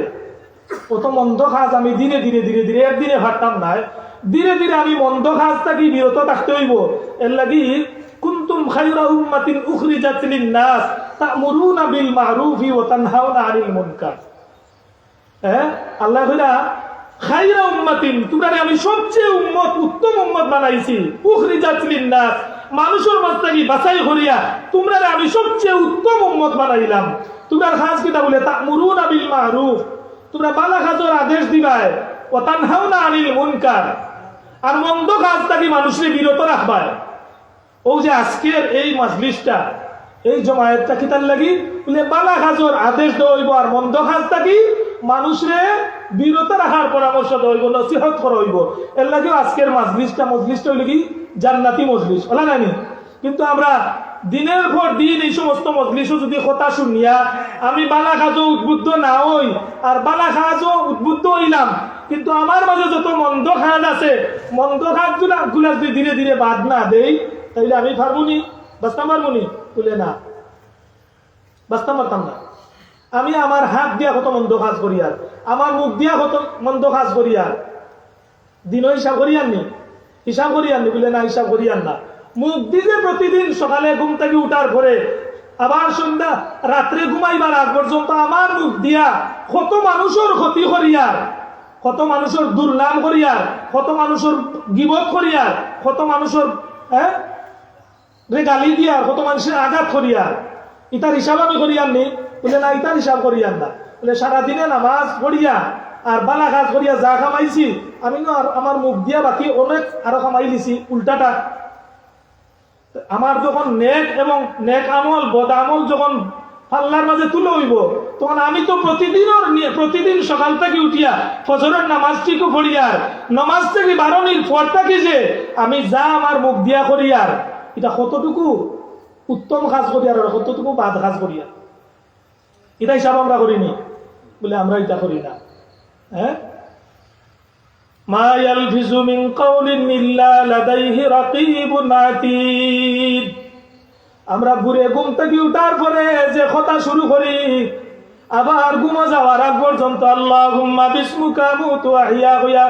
কত মন্দ কাজ আমি ধীরে ধীরে ধীরে ধীরে একদিনে ভাবতাম নাই, ধীরে ধীরে আমি মন্দ কাজ থাকি বিরত থাকতে হইব। এর লাগি কুনতুম খায়রা উম্মাতিন উখরিজাত লিন-নাস তা'মুরুনা বিল মা'রুফি ওয়া তানহাউনা আনিল মুনকার। আল্লাহ কইলা খায়রা উম্মাতিন, তোমরা আমি সবচেয়ে উম্মত, উত্তম উম্মত বানাইছি। উখরিজাত লিন-নাস, মানুষের মাঝ থেকে বাছাই করিয়া তোমরা আমি সবচেয়ে উত্তম উম্মত বানাইলাম। তোমরা কাজ কিটা বলে তা'মুরুনা বিল মা'রুফ, তোমরা ভালো কাজের আদেশ দিবাই, ওয়া তানহাউনা আনিল মুনকার, আর মন্দ কাজ থেকে মানুষকে বিরত রাখবাই। ও যে আজকের এই মাজলিসটা, এই জমায়েতটা কিতার লাগি বলে বালা কাজের আদেশ দেওয়া হইব আর মন্দ কাজ থাকি মানুষরে বিরত রাখার পরামর্শ হইব, নসিহত করা হইব। এর লাগে আজকের মজলিসটা হইল কি জান্নাতি মজলিস, ওলা নানি? কিন্তু আমরা দিনের পর দিন এই সমস্ত মজলিসও যদি কথা শুনিয়া আমি বালা কাজও উদ্বুদ্ধ না হই, আর বালা কাজও উদ্বুদ্ধ হইলাম, কিন্তু আমার মাঝে যত মন্দ কাজ আছে, মন্দ কাজগুলা যদি ধীরে ধীরে বাদ না দেই, তাইলে আমি পারবনি, বাঁচতাম পারবনি? বলে না, বাঁচতাম পারতাম না। আমি আমার হাত দিয়া কত মন্দ কাজ করি, আর আমার মুখ দিয়া কত মন্দ কাজ করি, আর দিন হিসাব করি আননি, হিসাব করি আননি? বলে না, হিসাব করি আন না। মুখ দিয়ে প্রতিদিন সকালে ঘুম থেকে উঠার পরে আবার সন্ধ্যা রাত্রে ঘুমাইবার আগ পর্যন্ত আমার মুখ দিয়া কত মানুষের ক্ষতি করিয়ার, কত মানুষের দুর্নাম করিয়ার, কত মানুষের গিবত করিয়ার, কত মানুষের গালি দিয়ার, কত মানুষের আঘাত করিয়ার, ইতার হিসাব আমি করি আননি? বলে না, ইতার হিসাব করি আন না। বলে সারাদিনে নামাজ পড়িয়া আর বালা কাজ করিয়া যা কামাইছি, আমি না আমার মুখ দিয়া বাকি অনেক আরো কামাই দিছি উল্টাটা। আমার যখন নেক এবং নেক আমল বদ আমল যখন পাল্লার মাঝে তুলে হইব, তখন আমি তো প্রতিদিন সকাল থেকে উঠিয়া ফজরের নামাজটিকে পড়িয়ার, নামাজ থেকে বারণির পর থাকি যে আমি যা আমার মুখ দিয়া করিয়ার, এটা কতটুকু উত্তম কাজ করিয়ার আর কতটুকু বাদ কাজ করিয়ার, এটা হিসাব আমরা করিনি। বলে আমরা এটা করি না। হ্যাঁ, মা ইয়ালফিজু মিন কাউলিন ইল্লা লাদাইহি রাকীবুন আতীদ। আমরা ঘুরে ঘুম থেকে উঠার পরে যে কথা শুরু করি, আবার ঘুমা যাওয়ার আগ পর্যন্ত আল্লাহুম্মা বিসমুকা মুতু আহিয়া হইয়া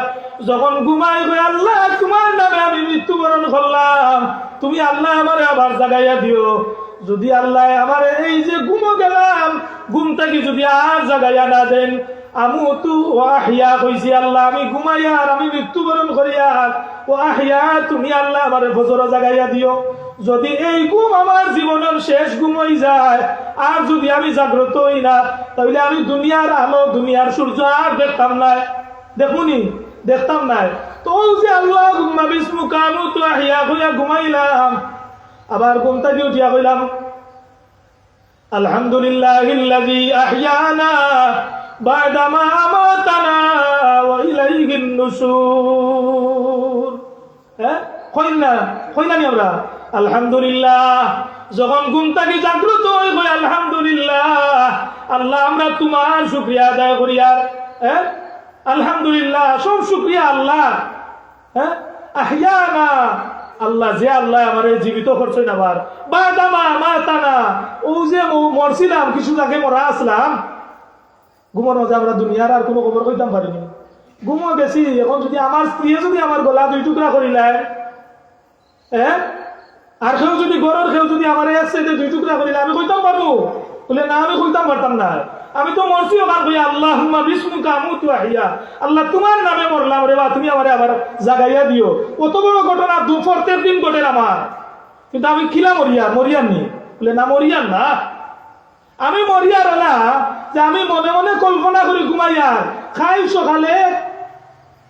যখন ঘুমাই গই, আল্লাহ তোমার নামে আমি মৃত্যুবরণ করলাম, তুমি আল্লাহ আমারে আবার জাগাইয়া দিও। যদি আল্লাহ আমার এই যে ঘুমো গেলাম, ঘুম থেকে যদি আর জাগাইয়া না দেন, আমুতু ও আহিয়া কইছি, আল্লাহ আমি ঘুমাইয়া আর আমি মৃত্যুবরণ করিয়া, ও আহিয়া তুমি আল্লাহ আমার ফজর জাগাইয়া দিও। যদি এই ঘুম আমার জীবনের শেষ ঘুম হয়ে যায়, আর যদি আমি জাগ্রত হই না, তাহলে আমি দুনিয়ার আলো, দুনিয়ার সূর্য আর দেখতাম না, দেখুনি, দেখতাম না। তো যে আল্লাহ গুম্মা বিসমুকা আমুতু আহিয়া কইয়া ঘুমাইলাম, আবার ঘুম থেকে উঠিয়া কইলাম আলহামদুলিল্লাহিল্লাযী আহইয়ানা বাদামা আমাতানা ওয়া ইলাইহিন নুশুর। হ্যাঁ, কইনা নি আমরা আলহামদুলিল্লাহ? যখন ঘুম থেকে জাগ্রত হই কই আলহামদুলিল্লাহ, আল্লাহ আমরা তোমার শুকরিয়া আদায় করি। আর হ্যাঁ, আলহামদুলিল্লাহ, সব শুকরিয়া আল্লাহ। হ্যাঁ, আহইয়ানা, আল্লাহ যে আল্লাহ আমারে জীবিত করছেন, আবার বাদামা আমাতানা, ও যে মরছিলাম, কিছু আগে মরা আসলাম, ঘুমোর মধ্যে আমরা দুনিয়ার আর কোনো খবর কইতাম পারিনি, ঘুমো গেছি। এখন যদি আমার স্ত্রী যদি আমার গলা 2 টুকরা করিলায়, হ্যাঁ, আর কেউ যদি গরর কেউ যদি আমার এক সাইডে 2 টুকরা করিলে আমি কইতাম পারবো? বলে না, আমি কইতাম পারতাম না। আমি তো মরছি ওখান কইয়া আল্লাহুম্মা বিসমুকা আমুতু আহিয়া, আল্লাহ তোমার নামে মরলাম রে বা, তুমি আমারে আবার জাগাইয়া দিও। কত বড় ঘটনা, দুপুরের দিন ঘটে আমার, কিন্তু আমি খিলা মরিয়ার নি? বলে না, মরিয়ার না, আমি মরিয়ার না, যে আমি মনে মনে কল্পনা করি ঘুমাইয়ার খাই সকালে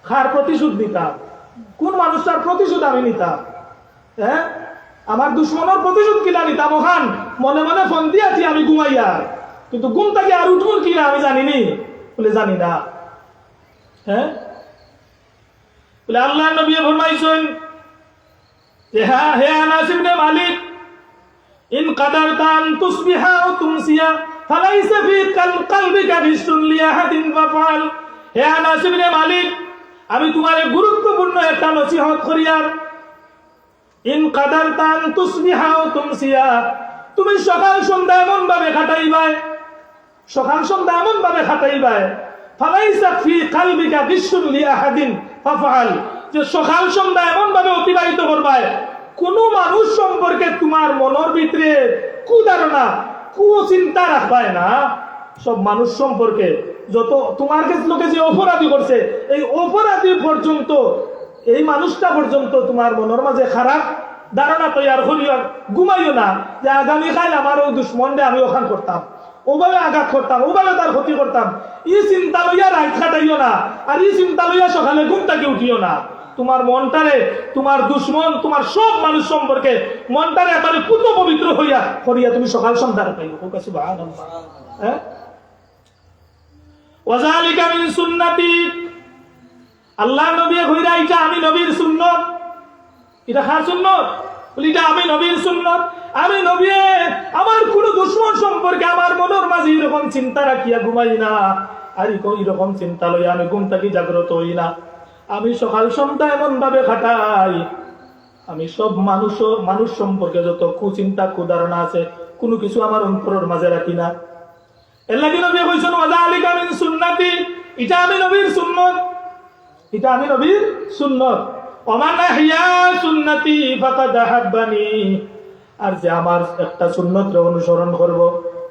খার প্রতিশোধ নিতাম। কোন মানুষটার প্রতিশোধ আমি নিতাম? হ্যাঁ, আমার দুশ্মনের প্রতিশোধ কিনা নিতাম ওখান মনে মনে ফোন দিয়েছি আমি ঘুমাইয়ার, কিন্তু ঘুম থেকে আর উঠবো কিনা আমি জানিনি। বলে জানি না। হ্যাঁ, বলে আল্লাহ নবী ফরমাইছেন যে হ্যাঁ, হে আনাস ইবনে মালিক, ইন কাদারতা আন তুসবিহা আও তুমসিয়া ফালাইসা ফি কলবিকা বিশুন লিআহাদিন ফাফআল। হে আনাস ইবনে মালিক, আমি তোমারে গুরুত্বপূর্ণ একটা নসিহত করিয়ার। ইন কাদারতা আন তুসবিহা আও তুমসিয়া, তুমি সকাল সন্ধ্যা এমন ভাবে কাটাইবাই, সকাল সন্ধ্যা এমন ভাবে কাটাইবাই, ফালাইসা ফি কলবিকা বিশুন লিআহাদিন ফাফআল, যে সকাল সন্ধ্যা এমন ভাবে অতিবাহিত করবাই কোন মানুষ সম্পর্কে তোমার মনের ভিতরে কুধারণা, কুচিন্তা রাখবাই না। সব মানুষ সম্পর্কে যত তোমার কাছে লোকে যে অপরাধী করছে, এই অপরাধী পর্যন্ত, এই মানুষটা পর্যন্ত তোমার মনের মাঝে খারাপ ধারণা তৈরি করিও। ঘুমাইও না যে আগামীকাল আমার ও দুশ্মনটা আমি ওখান করতাম, ওভাবে আঘাত করতাম, ওভাবে তার ক্ষতি করতাম। ই চিন্তা লইয়া রাত কাটাইও না, আর ই চিন্তা লইয়া সকালে ঘুম থেকে উঠিও না। তোমার মনটারে তোমার দুশ্মন, তোমার সব মানুষ সম্পর্কে মনটারে এবারে পুত পবিত্র হইয়া করিয়া তুমি সকাল সন্ধ্যা পাইও। হ্যাঁ, ওয়াযালিকা মিন সুন্নতি, আল্লাহ নবী কইরা এটা আমি নবীর সুন্নত। এটা কার সুন্নত? বলি এটা আমি নবীর সুন্নত। আমি নবী আমার কোন দুশমন সম্পর্কে আমার মনের মাঝে এরকম চিন্তা রাখিয়া ঘুমাই না, আর এরকম চিন্তা লইয়া আমি ঘুম থেকে জাগ্রত হই না। আমি সকাল সন্ধ্যা এমন ভাবে খাটাই, আমি সব মানুষ সম্পর্কে যত কুচিন্তা কুধারণা আছে কোনো কিছু আমার অন্তরের মাঝে রাখি না। এর লাগি নবী কইছেন ওয়াযালিকা মিন সুন্নতি, এটা আমি নবীর সুন্নত, এটা আমি নবীর সুন্নত। ওমান আহইয়া সুন্নতি ফাকাদ আহাব্বানি, আর যে আমার একটা সুন্নতরে অনুসরণ করব,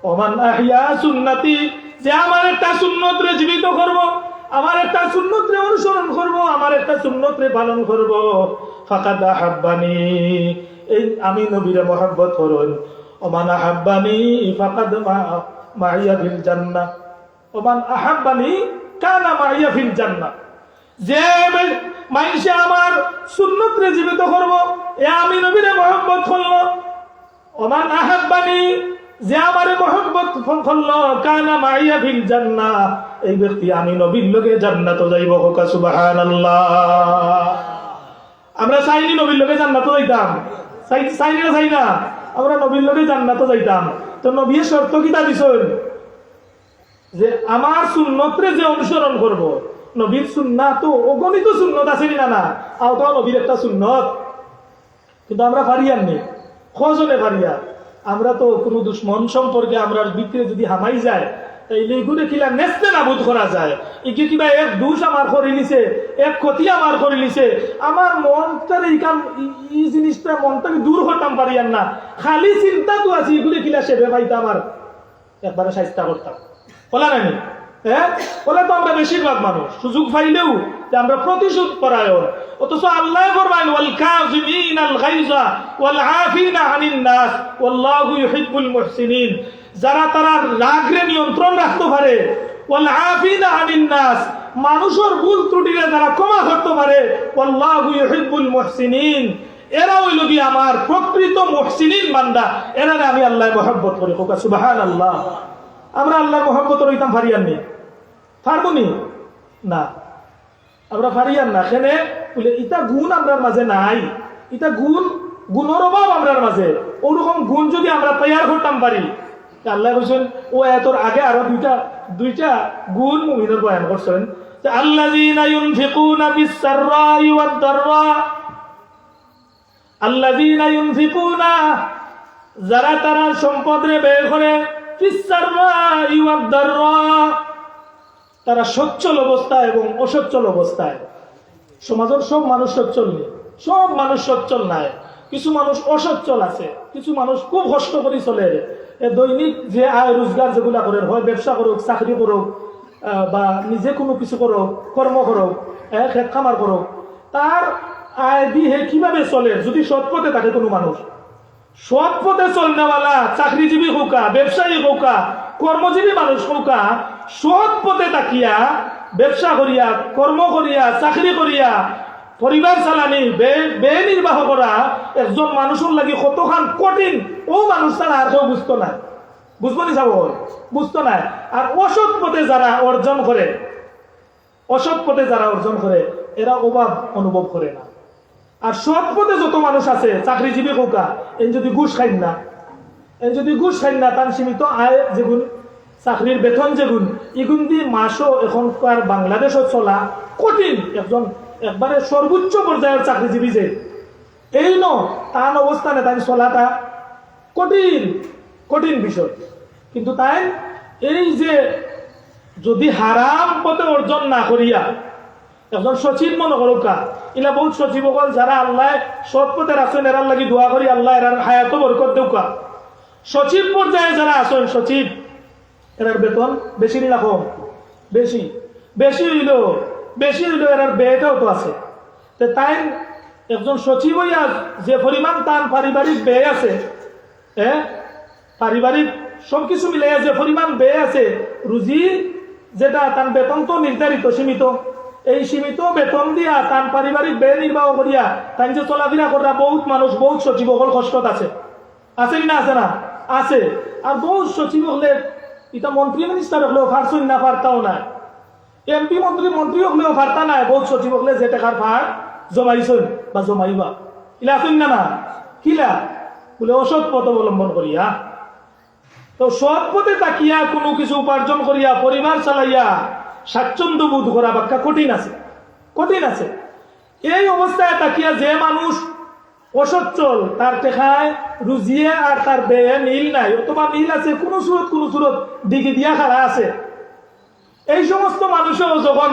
ওমান আহইয়া সুন্নতি, যে আমার একটা সুন্নতরে জীবিত করব, আমার একটা সুন্নতরে অনুসরণ করব, আমার একটা সুন্নতরে পালন করব, ফাকাদ আহাব্বানি, এই আমি নবীরে মহব্বত করুন। ওমান আহাব্বানি ফাকাদ মাইয়া ফিল জান্নাহ, ওমান আহাব্বানি কানা মাইয়া ফিল জান্নাহ, যে মানুষে আমার সুন্নতরে জীবিত করব, এ আমি নবীরে মহব্বত করল। ওমান আহাব্বানি, যে আমারে মহব্বত করল, কানা মাইয়া ফিল জান্নাহ, এই ব্যক্তি আমি নবীর লগে জান্নাতে যাইব। হোকা সুবহানাল্লাহ। আমরা চাইনি নবীর লগে জান্নাতে যাইতাম? চাইনি না চাই না? আমরা নবীর লগে জান্নাতে যাইতাম। তো নবীর শর্ত কিতা দিছেন? যে আমার সুন্নতরে যে অনুসরণ করব। নবীর সুন্নাত তো অগণিত সুন্নত আছে না, না আওতাও নবীর একটা সুন্নত, কিন্তু আমরা পারিয়াননি, খজনে পারিয়া। আমরা তো কোনো দুশ্মন সম্পর্কে আমরা ভিতরে যদি হামাই যায়, তাইলে এগুলো কিলা নেস্তে নাবুদ করা যায়। একে কিবা এক দোষ আমার করে নিছে, এক ক্ষতি আমার করে নিছে, আমার মনটার এই জিনিসটা মনটাকে দূর হতাম পারিয়ান না, খালি চিন্তা তো আছে এগুলো কিলা সেবে পাইতাম, আমার একবারে চেষ্টা করতাম। বলা নানি হ্যাঁ, বলে তো আমরা বেশিরভাগ মানুষ সুযোগ পাইলেও যে আমরা প্রতিশোধ পরায়ণ, অথচ আল্লাহ ফরমায়েন ওয়াল কাযিমিনাল গায়যা ওয়াল আফিনা আনিন নাস ওয়াল্লাহু ইউহিব্বুল মুহসিনিন, যারা তারা রাগরে নিয়ন্ত্রণ রাখতে পারে, ওয়াল আফিনা আনিন নাস, মানুষের ভুল ত্রুটিরে যারা ক্ষমা করতে পারে, ওয়াল্লাহু ইউহিব্বুল মুহসিনিন, এরা হইল কি আমার প্রকৃত মুহসিনিন বান্দা, এরারে আমি আল্লাহর মহব্বত করি। সুবহানাল্লাহ। আমরা আল্লাহর মহব্বত রইতাম ফারিয়াননি? পারবনি না, আমরা ফারিয়ান না। কেনে বলে ইটা গুণ আমরার মাঝে নাই, ইটা গুণের অভাব আমরার মাঝে। ওরকম গুণ যদি আমরা তৈয়ার করতাম পারি, আল্লাহ বলছেন ও এতর আগে আরো দুইটা গুণ মুমিনের বয়ান করছেন, যে আল্লাযীনা ইউনফিকুনা বিস-সাররাই ওয়াদ-দাররা, আল্লাযীনা ইউনফিকুনা, যারা তারা সম্পদরে ব্যয় করে, বিস-সাররাই ওয়াদ-দাররা, তারা সচ্ছল অবস্থায় এবং অসচ্ছল অবস্থায়। সমাজের সব মানুষ সচ্ছল নেই, সব মানুষ সচ্ছল নাই, কিছু মানুষ অসচ্ছল আছে, কিছু মানুষ খুব কষ্ট করে চলে। দৈনিক যে আয় রোজগার যেগুলা করে, হয় ব্যবসা করুক, চাকরি করুক, বা নিজে কোনো কিছু করুক, কর্ম করুক, খেত খামার করুক, তার আয় দিয়ে কিভাবে চলে, যদি সৎ পথে থাকে কোনো মানুষ, সৎ পথে চলনেওয়ালা চাকরিজীবী হোকা, ব্যবসায়ী হোকা, কর্মজীবী মানুষ হোকা, সৎ পথে তাকিয়া ব্যবসা করিয়া, কর্ম করিয়া, চাকরি করিয়া পরিবার চালানি, বে নির্বাহ করা একজন মানুষের লাগি কতখান কঠিন, ও মানুষ তারা আর কেউ বুঝতো না, বুঝবো নি যাবো, বুঝতো না। আর অসৎ পথে যারা অর্জন করে, অসৎ পথে যারা অর্জন করে, এরা অভাব অনুভব করে না। আর সৎ পথে যত মানুষ আছে চাকরিজীবী হোকা, এই যদি ঘুষ খাই না, এই যদি ঘুষ খাই না, তার সীমিত আয় যেগুন, চাকরির বেতন যেগুন, এগুন দিয়ে মাসও এখনকার বাংলাদেশও চলা কঠিন। একজন একবারে সর্বোচ্চ পর্যায়ের চাকরিজীবী যে এই তার অবস্থানে তাই চলাটা কঠিন, কঠিন বিষয়। কিন্তু তাই এই যে যদি হারাম পথে অর্জন না করিয়া একজন সচিব মনে করুকা, ইলা বহুত সচিব হল যারা আল্লাহ সৎ পথে রাখছেন, এরার লাগি দোয়া করি আল্লাহ এরার হায়াত বরকত দেউকা। সচিব পর্যায়ে যারা আছেন, সচিব, এরার বেতন বেশি না কম? বেশি। বেশি হইল এরার ব্যয়টাও তো আছে। তাই একজন সচিব হইয়া যে পরিমাণ তার পারিবারিক ব্যয় আছে, পারিবারিক সবকিছু মিলাইয়া যে পরিমাণ ব্যয় আছে, রুজি যেটা তার বেতন তো নির্ধারিত সীমিত, এই সীমিত বেতন দিয়া তার পারিবারিক ব্যয় নির্বাহ করিয়া তাই যে চলাফেরা করা বহুত মানুষ, বহুত সচিব হল কষ্টত আছে, আছে না? আছে না? আছে। আর বহুত সচিব হলে, এটা মন্ত্রী মিনিস্টার হলেও পারছই না, পারতাও না, এমপি মন্ত্রী হলেও ফারতা নাই, বহুত সচিব হলে যে টাকার ফার জমাইছেন বা জমাইবা ইলা আছেন না না কিলা বলে অসৎ পথ অবলম্বন করিয়া। তো সৎ পথে তাকিয়া কোনো কিছু উপার্জন করিয়া পরিবার চালাইয়া স্বাচ্ছন্দ্য বোধ করা বাক্কা কঠিন আছে, কঠিন আছে। এই অবস্থায় তাকিয়া যে মানুষ অসচ্ছল, তার টেকায় রুজিয়ে আর তার ব্যয়ে মিল নাই, অথবা মিল আছে কোনো সুরত দিকে দিয়া খাড়া আছে, এই সমস্ত মানুষও যখন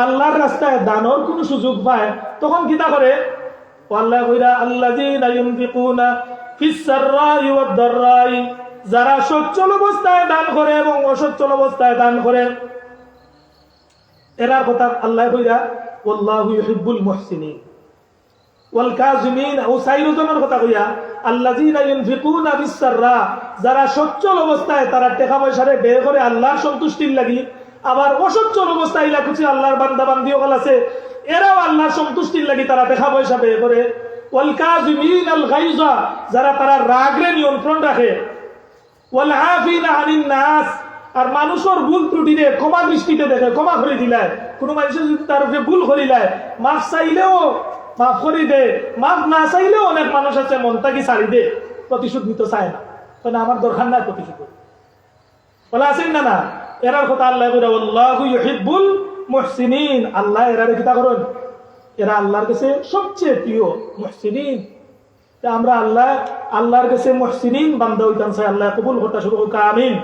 আল্লাহর রাস্তায় দানের কোনো সুযোগ পায় তখন কিতা করে? আল্লাহ কইরা আল্লাযীনা ইউনফিকুনা ফিস সাররাই ওয়াদ দাররাই, যারা সচ্ছল অবস্থায় দান করে এবং অসচ্ছল অবস্থায় দান করে, এরার কথা আল্লাহ কইরা ওয়াল্লাহু ইউহিব্বুল মুহসিনিন ওয়াল কাযিমিন, ও সাইরুজনের কথা কইয়া আল্লাযীনা ইউনফিকুনা ফিস সাররা, যারা সচ্ছল অবস্থায় তারা টাকা পয়সারে ব্যয় করে আল্লাহর সন্তুষ্টির লাগি, আবার অসচ্ছল অবস্থায় ইলা কিছু আল্লাহর বান্দা বান্দি ওগুল আছে এরাও আল্লাহর সন্তুষ্টির লাগি তারা টাকা পয়সা ব্যয় করে। ওয়াল কাযিমিন আল গায়যা, যারা তারা রাগরে নিয়ন্ত্রণ রাখে। ওয়াল আফিনা আনিন নাস, আর মানুষের ভুল ত্রুটিরে ক্ষমা দৃষ্টিতে দেখে, ক্ষমা করে দিলায়। কোনো মানুষের যদি তার উপরে ভুল করিলায় মাফ চাইলেও মাফ করে দে, মাফ না চাইলেও অনেক মানুষ আছে মনটাকে ছাড়ি দে, প্রতিশোধ নিতে চায় না, কারণ আমার দরকার নাই প্রতিশোধ বলা আছেন না না। এরার কথা আল্লাহ বলে আল্লাহু ইউহিব্বুল মুহসিনিন, আল্লাহ এরারে কিতা করেন, এরা আল্লাহর কাছে সবচেয়ে প্রিয় মুহসিনিন। আমরা আল্লাহর কাছে মুহসিনিন বান্দা হইতাম চাই, আল্লাহ কবুল করতে শুরু হোক, আমিন।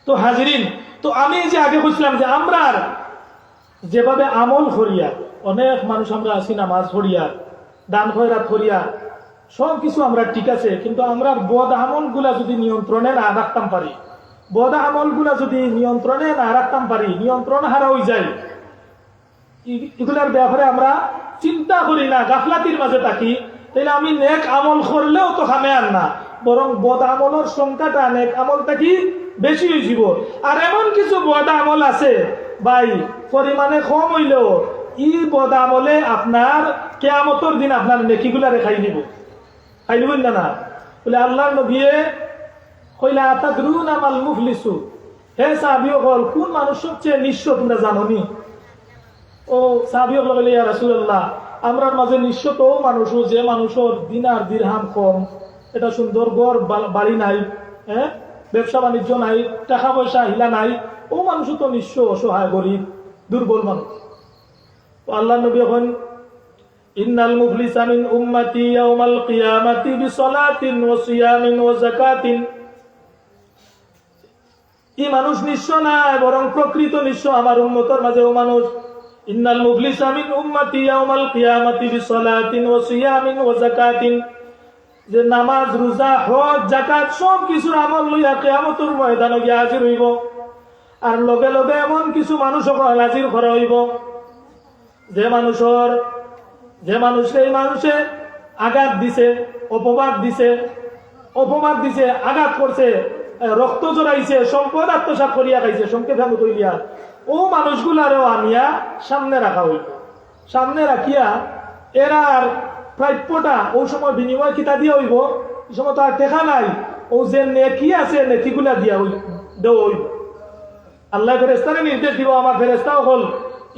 তো হাজিরিন, তো আমি যে আগে বলছিলাম যে আমরা যেভাবে আমল করিয়া, অনেক মানুষ আমরা আছি নামাজ পড়িয়া দান খয়রাত করিয়া সব কিছু আমরা ঠিক আছে, কিন্তু আমরা বদ আমল গুলা যদি নিয়ন্ত্রণে না রাখতাম পারি, বদ আমল গুলা যদি নিয়ন্ত্রণে না রাখতাম পারি, নিয়ন্ত্রণ হারা হয়ে যায়, এগুলার ব্যাপারে আমরা চিন্তা করি না, গাফলাতির মাঝে থাকি, তাহলে আমি নেক আমল করলেও তো খামে আর না, বরং বদ আমলের সংখ্যাটা নেক আমলটা কি বেশি হয়ে যাব। আর এমন কিছু বদ আমল আছে ভাই পরিমাণে কম হইলেও ই বদ আমলে আপনার কিয়ামতের দিন আপনার নেকিগুলা রেখাই নিব, খাই নিবেন না না বলে আল্লাহর নবীয়ে কইলা আতাদরুনা মাল মুফলিসু, হে সাহাবীও বল কোন মানুষ সবচেয়ে নিঃস্ব তোমরা জানো নি? ও সাহাবীও বলে ইয়া রাসূলুল্লাহ, আমরার মাঝে নিঃস্ব তো মানুষও যে মানুষের দিনার দিরহাম কম, এটা সুন্দর ঘর বাড়ি নাই, হ্যাঁ ব্যবসা বাণিজ্য নাই, টাকা পয়সা হিলা নাই, ও মানুষ তো নিঃস্ব অসহায় গরিব দুর্বল মানুষ। আল্লাহ নবী এখন ইন্নাল মুফলিসা মিন উম্মতি ইয়াউমাল কিয়ামাতি বিসলাতিন ওয়া সিয়ামিন ওয়া যাকাতিন, এই মানুষ নিঃস্ব না, বরং প্রকৃত নিঃস্ব আমার উম্মতের মাঝে ও মানুষ। ইন্নাল মুফলিসা মিন উম্মতি ইয়াউমাল কিয়ামাতি বিসলাতিন ওয়া সিয়ামিন ওয়া যাকাতিন, যে নামাজ রোজা হজ যাকাত সব কিছুর আমল লইয়া কিয়ামতের ময়দানে গিয়া হাজির হইব। আর লগে লগে এমন কিছু মানুষ হাজির করা হইব যে মানুষে এই মানুষে আঘাত দিছে, অপবাদ দিছে, আঘাত করছে, রক্ত জড়াইছে, সম্পদ আত্মসাৎ করিয়া খাইছে, সংক্ষেপ আমি কইলিয়া, ও মানুষগুলারও আনিয়া সামনে রাখা হইব। সামনে রাখিয়া এরার প্রাপ্যটা ও সময় বিনিময় কিতা দিয়া হইব, এই সময় তো আর টেকা নাই, ও যে নেকি আছে নেকিগুলা দিয়া দেওয়া হইব। আল্লাহ ফেরেস্তারে নির্দেশ দিব, আমার ফেরেস্তাও হল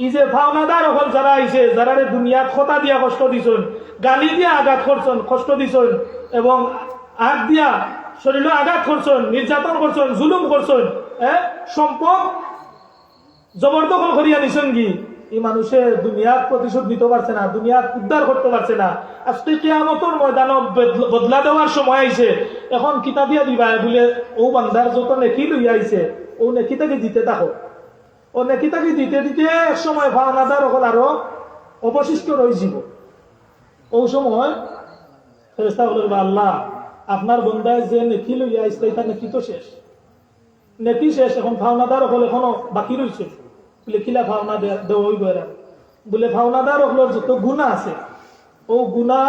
ই যে ভাওনাদার হল যারা আইছে, যারা দুনিয়াত খতা দিয়া কষ্ট দিছেন, গালি দিয়া আঘাত করছেন, কষ্ট দিছেন, এবং আগ দিয়া শরীরে আঘাত করছেন, নির্যাতন করছেন, জুলুম করছেন, সম্পদ জবরদখল করিয়া নিছেন কি, এই মানুষে দুনিয়ার প্রতিশোধ নিতে পারছে না, দুনিয়ার উদ্ধার করতে পারছে না। আজকে কিয়ামতের ময়দান বদলা দেওয়ার সময় আইছে, এখন কিতা দিয়া দিবা বলে ও বান্দার যত নেকি লইয়া আইছে ও নেকিটাকে দিতে থাকো, ও নেকিটাকে দিতে দিতে এক সময় ভাওনাদার হল আরো অবশিষ্ট রয়ে যাব। ও সময় ফেরেশতা বলবে আল্লাহ আপনার বন্দায় যে নেকি লইয়া আইছে এটা নেকি তো শেষ, নেকি শেষ, এখন ভাওনাদার হল এখনো বাকি রয়েছে। বলে কিলা ভাওনা দেওয়া হইব এরা, বলে ভাওনাদার হলোর যত গুণা আছে ও গুণা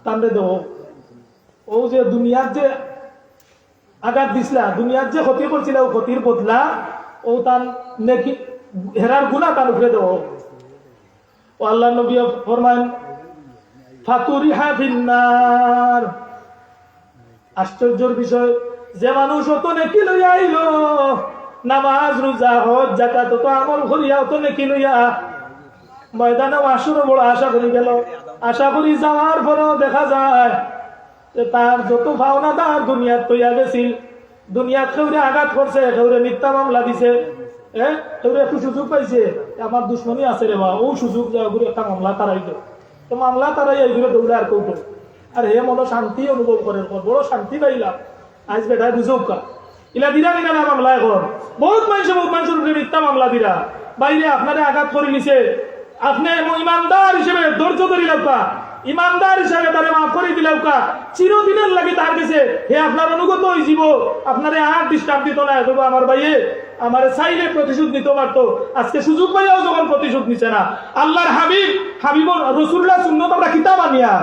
তান্ডে দেও, ও যে দুনিয়ার যে আঘাত দিছিলা, দুনিয়ার যে ক্ষতি করছিল ও ক্ষতির বদলা ও তার নেকি হেরার গুণা তার উপরে দেও। ও আল্লাহ নবী ফরমান ফাতুরিহা ফিন্নার, আশ্চর্যের বিষয় যে মানুষ অত নেকি লইয়া আইলো নামাজ রোজা হজ যাকাত তো আমল করিয়াও তো নেকি লইয়া ময়দানে মাসুরও বড় আশা করি গেল। আশা করি যাওয়ার পরেও দেখা যায় যে তার যত ভাওনা তার দুনিয়াত তৈয়া গেছিল, দুনিয়াত কেউরে আঘাত করছে, কেউরে মিথ্যা মামলা দিছে, কেউরে একটু সুযোগ পাইছে, আমার দুশ্মনী আছে রে বা, ও সুযোগ একটা মামলা তারাই দেয়, তো মামলা তারাই এইগুলো দৌড়ে আর কেউ করে। আর হে মনে শান্তি অনুভব করে, বড় শান্তি পাইলাম আজ বেটায় বুঝুক কা ইলা দিরা নিনা না মামলা। এখন বহুত মানুষের উপরে মিথ্যা মামলা দিরা, বাইরে আপনারে আঘাত করে নিছে, আপনি ইমানদার হিসেবে ধৈর্য ধরি লাউকা, ইমানদার হিসেবে তারে মাফ করে দিলাউকা, চিরদিনের লাগে তার কাছে হে আপনার অনুগত হয়ে যাব, আপনারে আর ডিস্টার্ব দিত না। তবু আমার ভাইয়ে আমার চাইলে প্রতিশোধ নিতে পারতো, আজকে সুযোগ পাইয়াও যখন প্রতিশোধ নিছে না। আল্লাহর হাবিব রাসূলুল্লাহ সুন্নাত আমরা কিতাব আনিয়া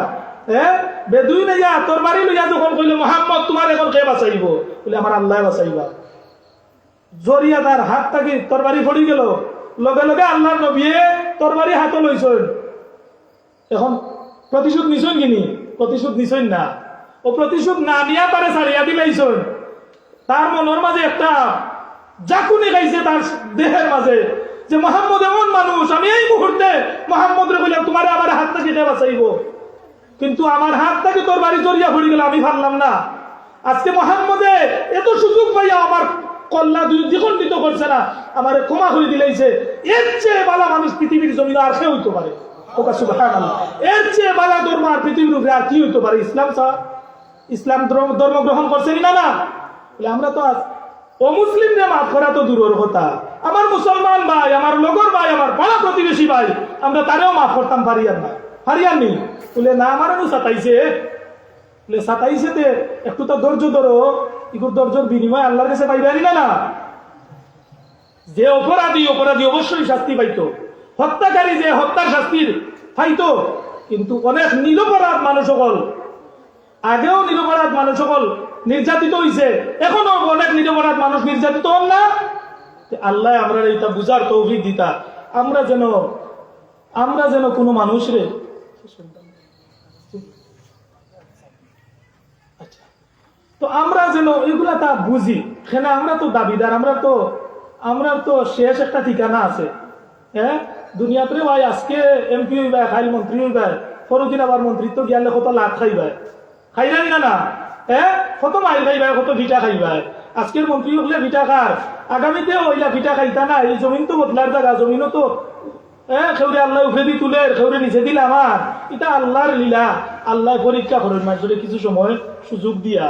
বেদুই লইয়া তরবারি লইয়া যখন কইল মুহাম্মদ তোমার এখন কে বাঁচাইব, বলে আমার আল্লাহ বাঁচাইবা। জরিয়া তার হাত থাকি তরবারি পড়ি গেল, লগে লগে আল্লাহর নবীয়ে তরবারি হাতে লইছেন। এখন প্রতিশোধ নিছেন কিনি? প্রতিশোধ নিছেন না, ও প্রতিশোধ না নিয়া তারে ছাড়িয়া দিলাইছেন। তার মনের মাঝে একটা জাকুনি গাইছে তার দেহের মাঝে যে মুহাম্মদ এমন মানুষ, আমি এই মুহূর্তে মুহাম্মদরে কইলাম তোমারে আমার হাত থেকে কে বাঁচাইব, কিন্তু আমার হাত থেকে তোর বাড়ি জড়িয়া পড়ে গেল, আমি পারলাম না। আজকে মুহাম্মদে এত সুযোগ পাইয়া আমার কল্লা দ্বিখণ্ডিত করছে না, আমার ক্ষমা করে দিলেইছে। এর চেয়ে বালা মানুষ পৃথিবীর জমিনে আর কেউ হইতে পারে? এর চেয়ে বালা ধর্ম আর পৃথিবীর উপরে আর কি হইতে পারে? ইসলাম ইসলাম ধর্ম গ্রহণ করছেন না না? আমরা তো অমুসলিমদের মাফ করা তো দূরের কথা, আমার মুসলমান ভাই, আমার লগর ভাই, আমার পাড়া প্রতিবেশী ভাই, আমরা তারেও মাফ করতাম পারিয়ার না, পারিয়ার নি বলে না আমার সাতাইছে, বলে সাতাইছে একটু তো ধৈর্য ধরো, ইগুর ধৈর্যের বিনিময় আল্লাহর কাছে পাইবারি না। যে অপরাধী অবশ্যই শাস্তি পাইতো, হত্যাকারী যে হত্যার শাস্তির পাইতো, কিন্তু অনেক নিরপরাধ মানুষ সকল, আগেও নিরপরাধ মানুষ সকল নির্যাতিত হইছে, এখনো অনেক নিরপরাধ মানুষ নির্যাতিত হন না। আল্লাহ আমরা এটা বুঝার তৌফিক দিতা, আমরা যেন কোনো মানুষরে তো আমরা যেন এগুলা তা বুঝি। এখানে আমরা তো দাবিদার, আমরা তো শেষ একটা ঠিকানা আছে। দুনিয়াতে ভাই আজকে এমপি হইবা, খাইল মন্ত্রী হইবা, পরদিন আবার মন্ত্রিত্ব গিয়ালে কত লাভ খাইবা, খাইরাই না কত মাইল খাইবা, কত ভিটা খাইবা। আজকের মন্ত্রী হলে ভিটা খার, আগামীতে ওইলা ভিটা খাইতা না। এই জমিন তো বদলার জায়গা, জমিনও তো খেউরে আল্লাহ উঠে দি তুলে, খেউরে নিচে দিলে আমার, এটা আল্লাহর লীলা। আল্লাহ পরীক্ষা করেন মানুষের কিছু সময় সুযোগ দিয়া,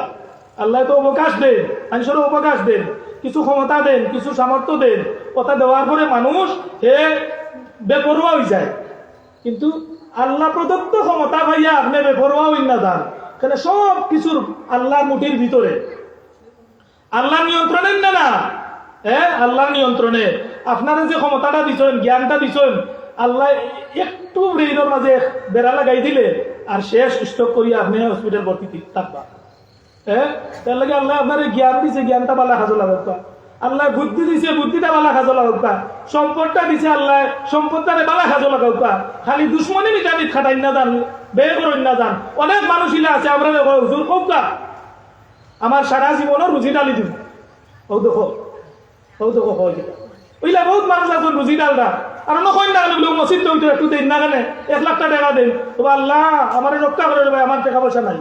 আল্লাহ তো অবকাশ দেন, মানুষের অবকাশ দেন, কিছু ক্ষমতা দেন, কিছু সামর্থ্য দেন। কথা দেওয়ার পরে মানুষ বেপরোয়া হয়ে যায়, কিন্তু আল্লাহ প্রদত্ত ক্ষমতা ভাইয়া আপনি বেপরোয়া হই না যান। তাহলে সব কিছুর আল্লাহর মুঠির ভিতরে, আল্লাহ নিয়ন্ত্রণে না আল্লাহর নিয়ন্ত্রণে। আপনারা যে ক্ষমতাটা দিচ্ছেন, জ্ঞানটা দিচ্ছেন, আল্লাহ একটু ব্রেইনের মাঝে বেড়া লাগাই দিলে আর শেষ স্টক করিয়া আপনি হসপিটাল ভর্তি থাকবা। তার লাগে আল্লাহ আপনার জ্ঞান দিছে, জ্ঞানটা বালা কাজে লাগাবা। আল্লাহ বুদ্ধি দিছে, বুদ্ধিটা বালা কাজে লাগাবা। সম্পদটা দিছে আল্লাহ, সম্পদটারে বালা কাজে লাগাবা। খালি দুশ্মনী মিটামিট খাটাই না যান, বে করেন না যান। অনেক মানুষ ইলা আছে, আমরা হুজুর কৌকা আমার সারা জীবনের রুজি ডালি দিব, ও দেখো ওইলা বহুত মানুষ আছে রুজি ডালরা। আর নকই না মসজিদ তো একটু দেন না, কেন 1 লাখ টাকা দেন, তো আল্লাহ আমার রক্ষা করে দেবে, আমার টাকা পয়সা নাই,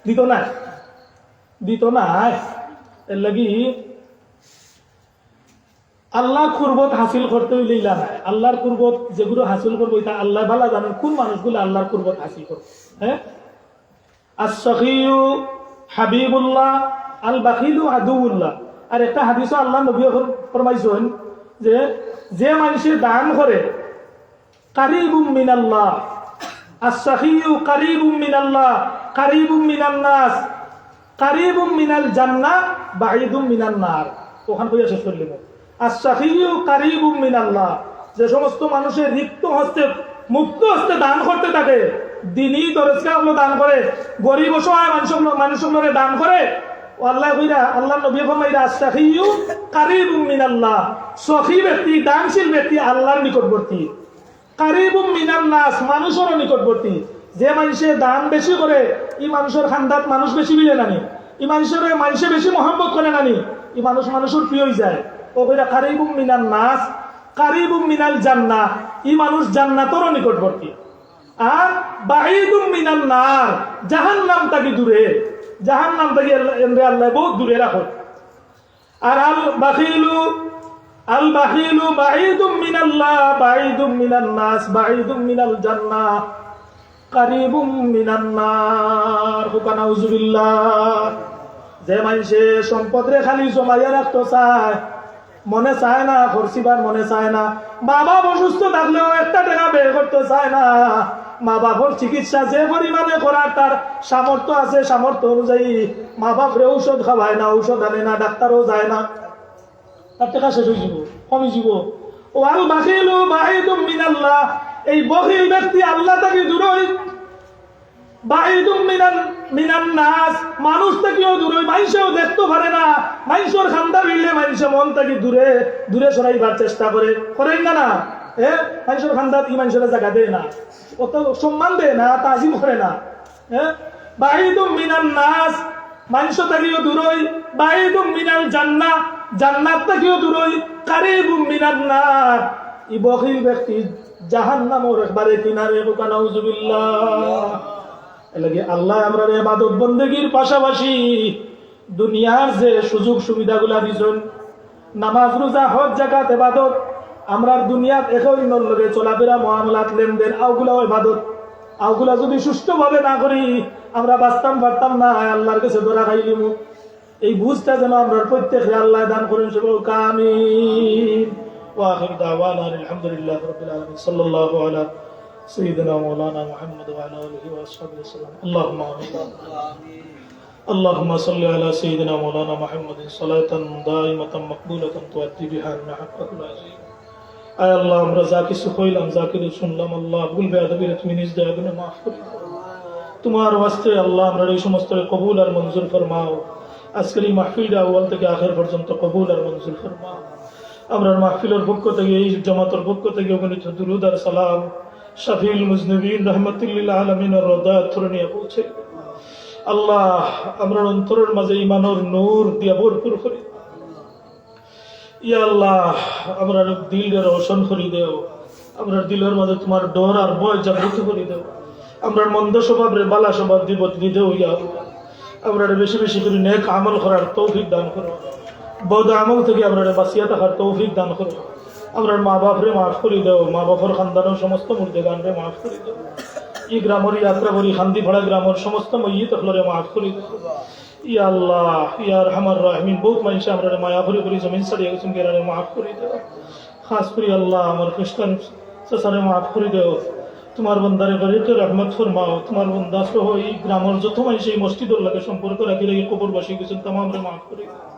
দিত নাই। এর লাগি আল্লাহ কুরবত হাসিল করতে হইলে ইলা নাই। আল্লাহর কুরবত যেগুলো হাসিল করবো, এটা আল্লাহ ভালো জানেন কোন মানুষগুলো আল্লাহর কুরবত হাসিল করবে। আস-সাখিয়ু হাবিবুল্লাহ, আল বাখিলু আদুউল্লাহ। আর একটা হাদিসও আল্লাহ নবী ফরমাইছেন যে মানুষের দান করে কারিবুম মিনাল্লাহ, আস-সাখিয়ু কারিবুম মিনাল্লাহ, কারিবুম মিনান নাস, কারিবুম মিনাল জান্নাহ, বাঈদুম মিনান নার। ওখান কইয়া শেষ করলেন। আস-সাখিয়ু কারিবুম মিনাল্লাহ, যে সমস্ত মানুষের রিক্ত হস্তে, মুক্ত হস্তে দান করতে থাকে, দিনই দরজগাহগুলো দান করে, গরিব অসহায় মানুষগুলোরে দান করে, আল্লাহ কইরা, আল্লাহ নবী ফরমাইরা আস-সাখিয়ু কারিবুম মিনাল্লাহ, সখী ব্যক্তি, দানশীল ব্যক্তি আল্লাহর নিকটবর্তী। কারিবুম মিনান নাস, মানুষের নিকটবর্তী। যে মানুষে দান বেশি করে, এই মানুষের খান্দাত মানুষ বেশি মিলে নানি, এই মানুষে বেশি মহব্বত করে নানি, এই মানুষের প্রিয় হয়ে যায় ও কইরা কারিবুম মিনান নাস কারিবুম মিনাল জান্নাহ এই মানুষ জান্নাতের নিকটবর্তী আর বাঈদুম মিনান নার জাহান্নাম থেকে দূরে জাহান্নাম থেকে আল্লাহ বহুত দূরে রাখো আর আল বাখিলু বাঈদুম মিনাল্লাহ বাঈদুম মিনান নাস বাঈদুম মিনাল জান্নাহ কারিবুম মিনান নার হুকানাউযুবিল্লাহ যে মানুষে সম্পদরে খালি জমাইয়া রাখতে চায় মনে চায় না খরচিবার মনে চায় না মা বাপ অসুস্থ থাকলেও একটা টাকা বের করতে চায় না মা বাপর চিকিৎসা যে পরিমাণে করার তার সামর্থ্য আছে সামর্থ্য অনুযায়ী মা বাপরে ঔষধ খাওয়ায় না ঔষধ আনে না ডাক্তারও যায় না তার টাকা শেষ হয়ে যাব কমে যাব ও আল বাখিলু বাঈদুম মিনাল্লাহ এই বখিল ব্যক্তি আল্লাহ থেকে দূরে বাঈদুম মিনান নাস মানুষ থেকেও দূরে মানুষও দেখতে পারে না মানুষের খান্দা ভিড়লে মানুষের মন থেকে দূরে দূরে সরাইবার চেষ্টা করেন না মানুষের খান্দা এই মানুষের জায়গা দেয় না অত সম্মান দেয় না তাজিম করে না বাঈদুম মিনান নাস মানুষ থেকেও দূরে বাঈদুম মিনাল জান্নাহ জান্নাত থেকেও দূরে কারিবুম মিনান নার এই বখিল ব্যক্তি জাহান্নামের একবারে কিনারে নাউযুবিল্লাহ এলাকি আল্লাহ আমরা ইবাদত বন্দেগীর পাশাপাশি দুনিয়ার যে সুযোগ সুবিধাগুলা দিছেন নামাজ রোজা হজ যাকাত ইবাদত আমরা দুনিয়াত একই নলগে চলাফেরা মুআমালাত লেনদেন আওগুলা ইবাদত আওগুলা যদি সুষ্ঠুভাবে না করি আমরা বাঁচতাম পারতাম না আল্লাহর কাছে ধরা খাইলিমু এই বুঝটা যেন আমরা প্রত্যেককে আল্লাহ দান করেন সকল আমিন ওয়া আখির দাওয়ানা আলহামদুলিল্লাহি রাব্বিল আলামিন সাল্লাল্লাহু আলা سيدنا مولانا محمد وعلى اله وصحبه وسلم اللهم آمين اللهم صل على سيدنا مولانا محمد صلاة دائمة مقبولة تؤدي بها حقك العظيم اي الله আমরা যা কিছু কইলাম যা কিছু শুনলাম আল্লাহ ভুল বেয়াদবির তুমি নিজ দয়া করে maaf করে তোমার ওয়াস্তে আল্লাহ আমরা এই সমস্ত কবুল আর মঞ্জুর ফরমাও আজকের এই মাহফিলটা আউয়াল থেকে আখির পর্যন্ত কবুল আর মঞ্জুর ফরমাও আমরা মাহফিলের পক্ষ থেকে এই জামাতের পক্ষ থেকে অগণিত দুরূদ আর সালাম শাফিউল মুজনিবিন রাহমাতুল্লিল আলামিন এর রওজাত থুরনিয়া পৌঁছে আল্লাহ আমরা অন্তরের মাঝে ঈমানের নূর দিয়া ভরপুর করে ইয়া আল্লাহ আমরা দিলের রোশন করে দাও আমরা দিলের মাঝে তোমার ডর আর ভয় জাগ্রত করে দাও আমরা মন্দ স্বভাবের বালা স্বভাব বদলি দাও ইয়া আল্লাহ আমরা বেশি বেশি করে নেক আমল করার তৌফিক দান করো বদ আমল থেকে আমরা বাঁচিয়া থাকার তৌফিক দান করো আমরা মা বাপরে মাফ করে দাও মা বাপর খানদানের সমস্ত মুর্দেগানরে মাফ করে দাও এই গ্রামের যাত্রা করি খান্দি ভাড়া গ্রামের সমস্ত মইয়িত হলরে মাফ করে দাও ইয়া আল্লাহ ইয়া আরহামার রাহিমিন বহুত মানুষ আমরা মায়া ভরে করে জমিন ছাড়িয়ে গেছেন গেরারে মাফ করে দাও খাস করে আল্লাহ আমার খ্রিস্টান চাচারে মাফ করে দাও তোমার বন্দারে গরিবকে রহমত ফরমাও তোমার বন্দা সহ এই গ্রামের যত মানুষ এই মসজিদের লাগে সম্পর্ক রাখি রেখে কবরবাসী গেছেন তাম আমরা মাফ করে দাও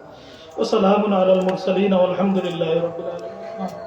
ওয়া সালামুন আলাল মুরসালিন ওয়া আলহামদুলিল্লাহি রাব্বিল আলামিন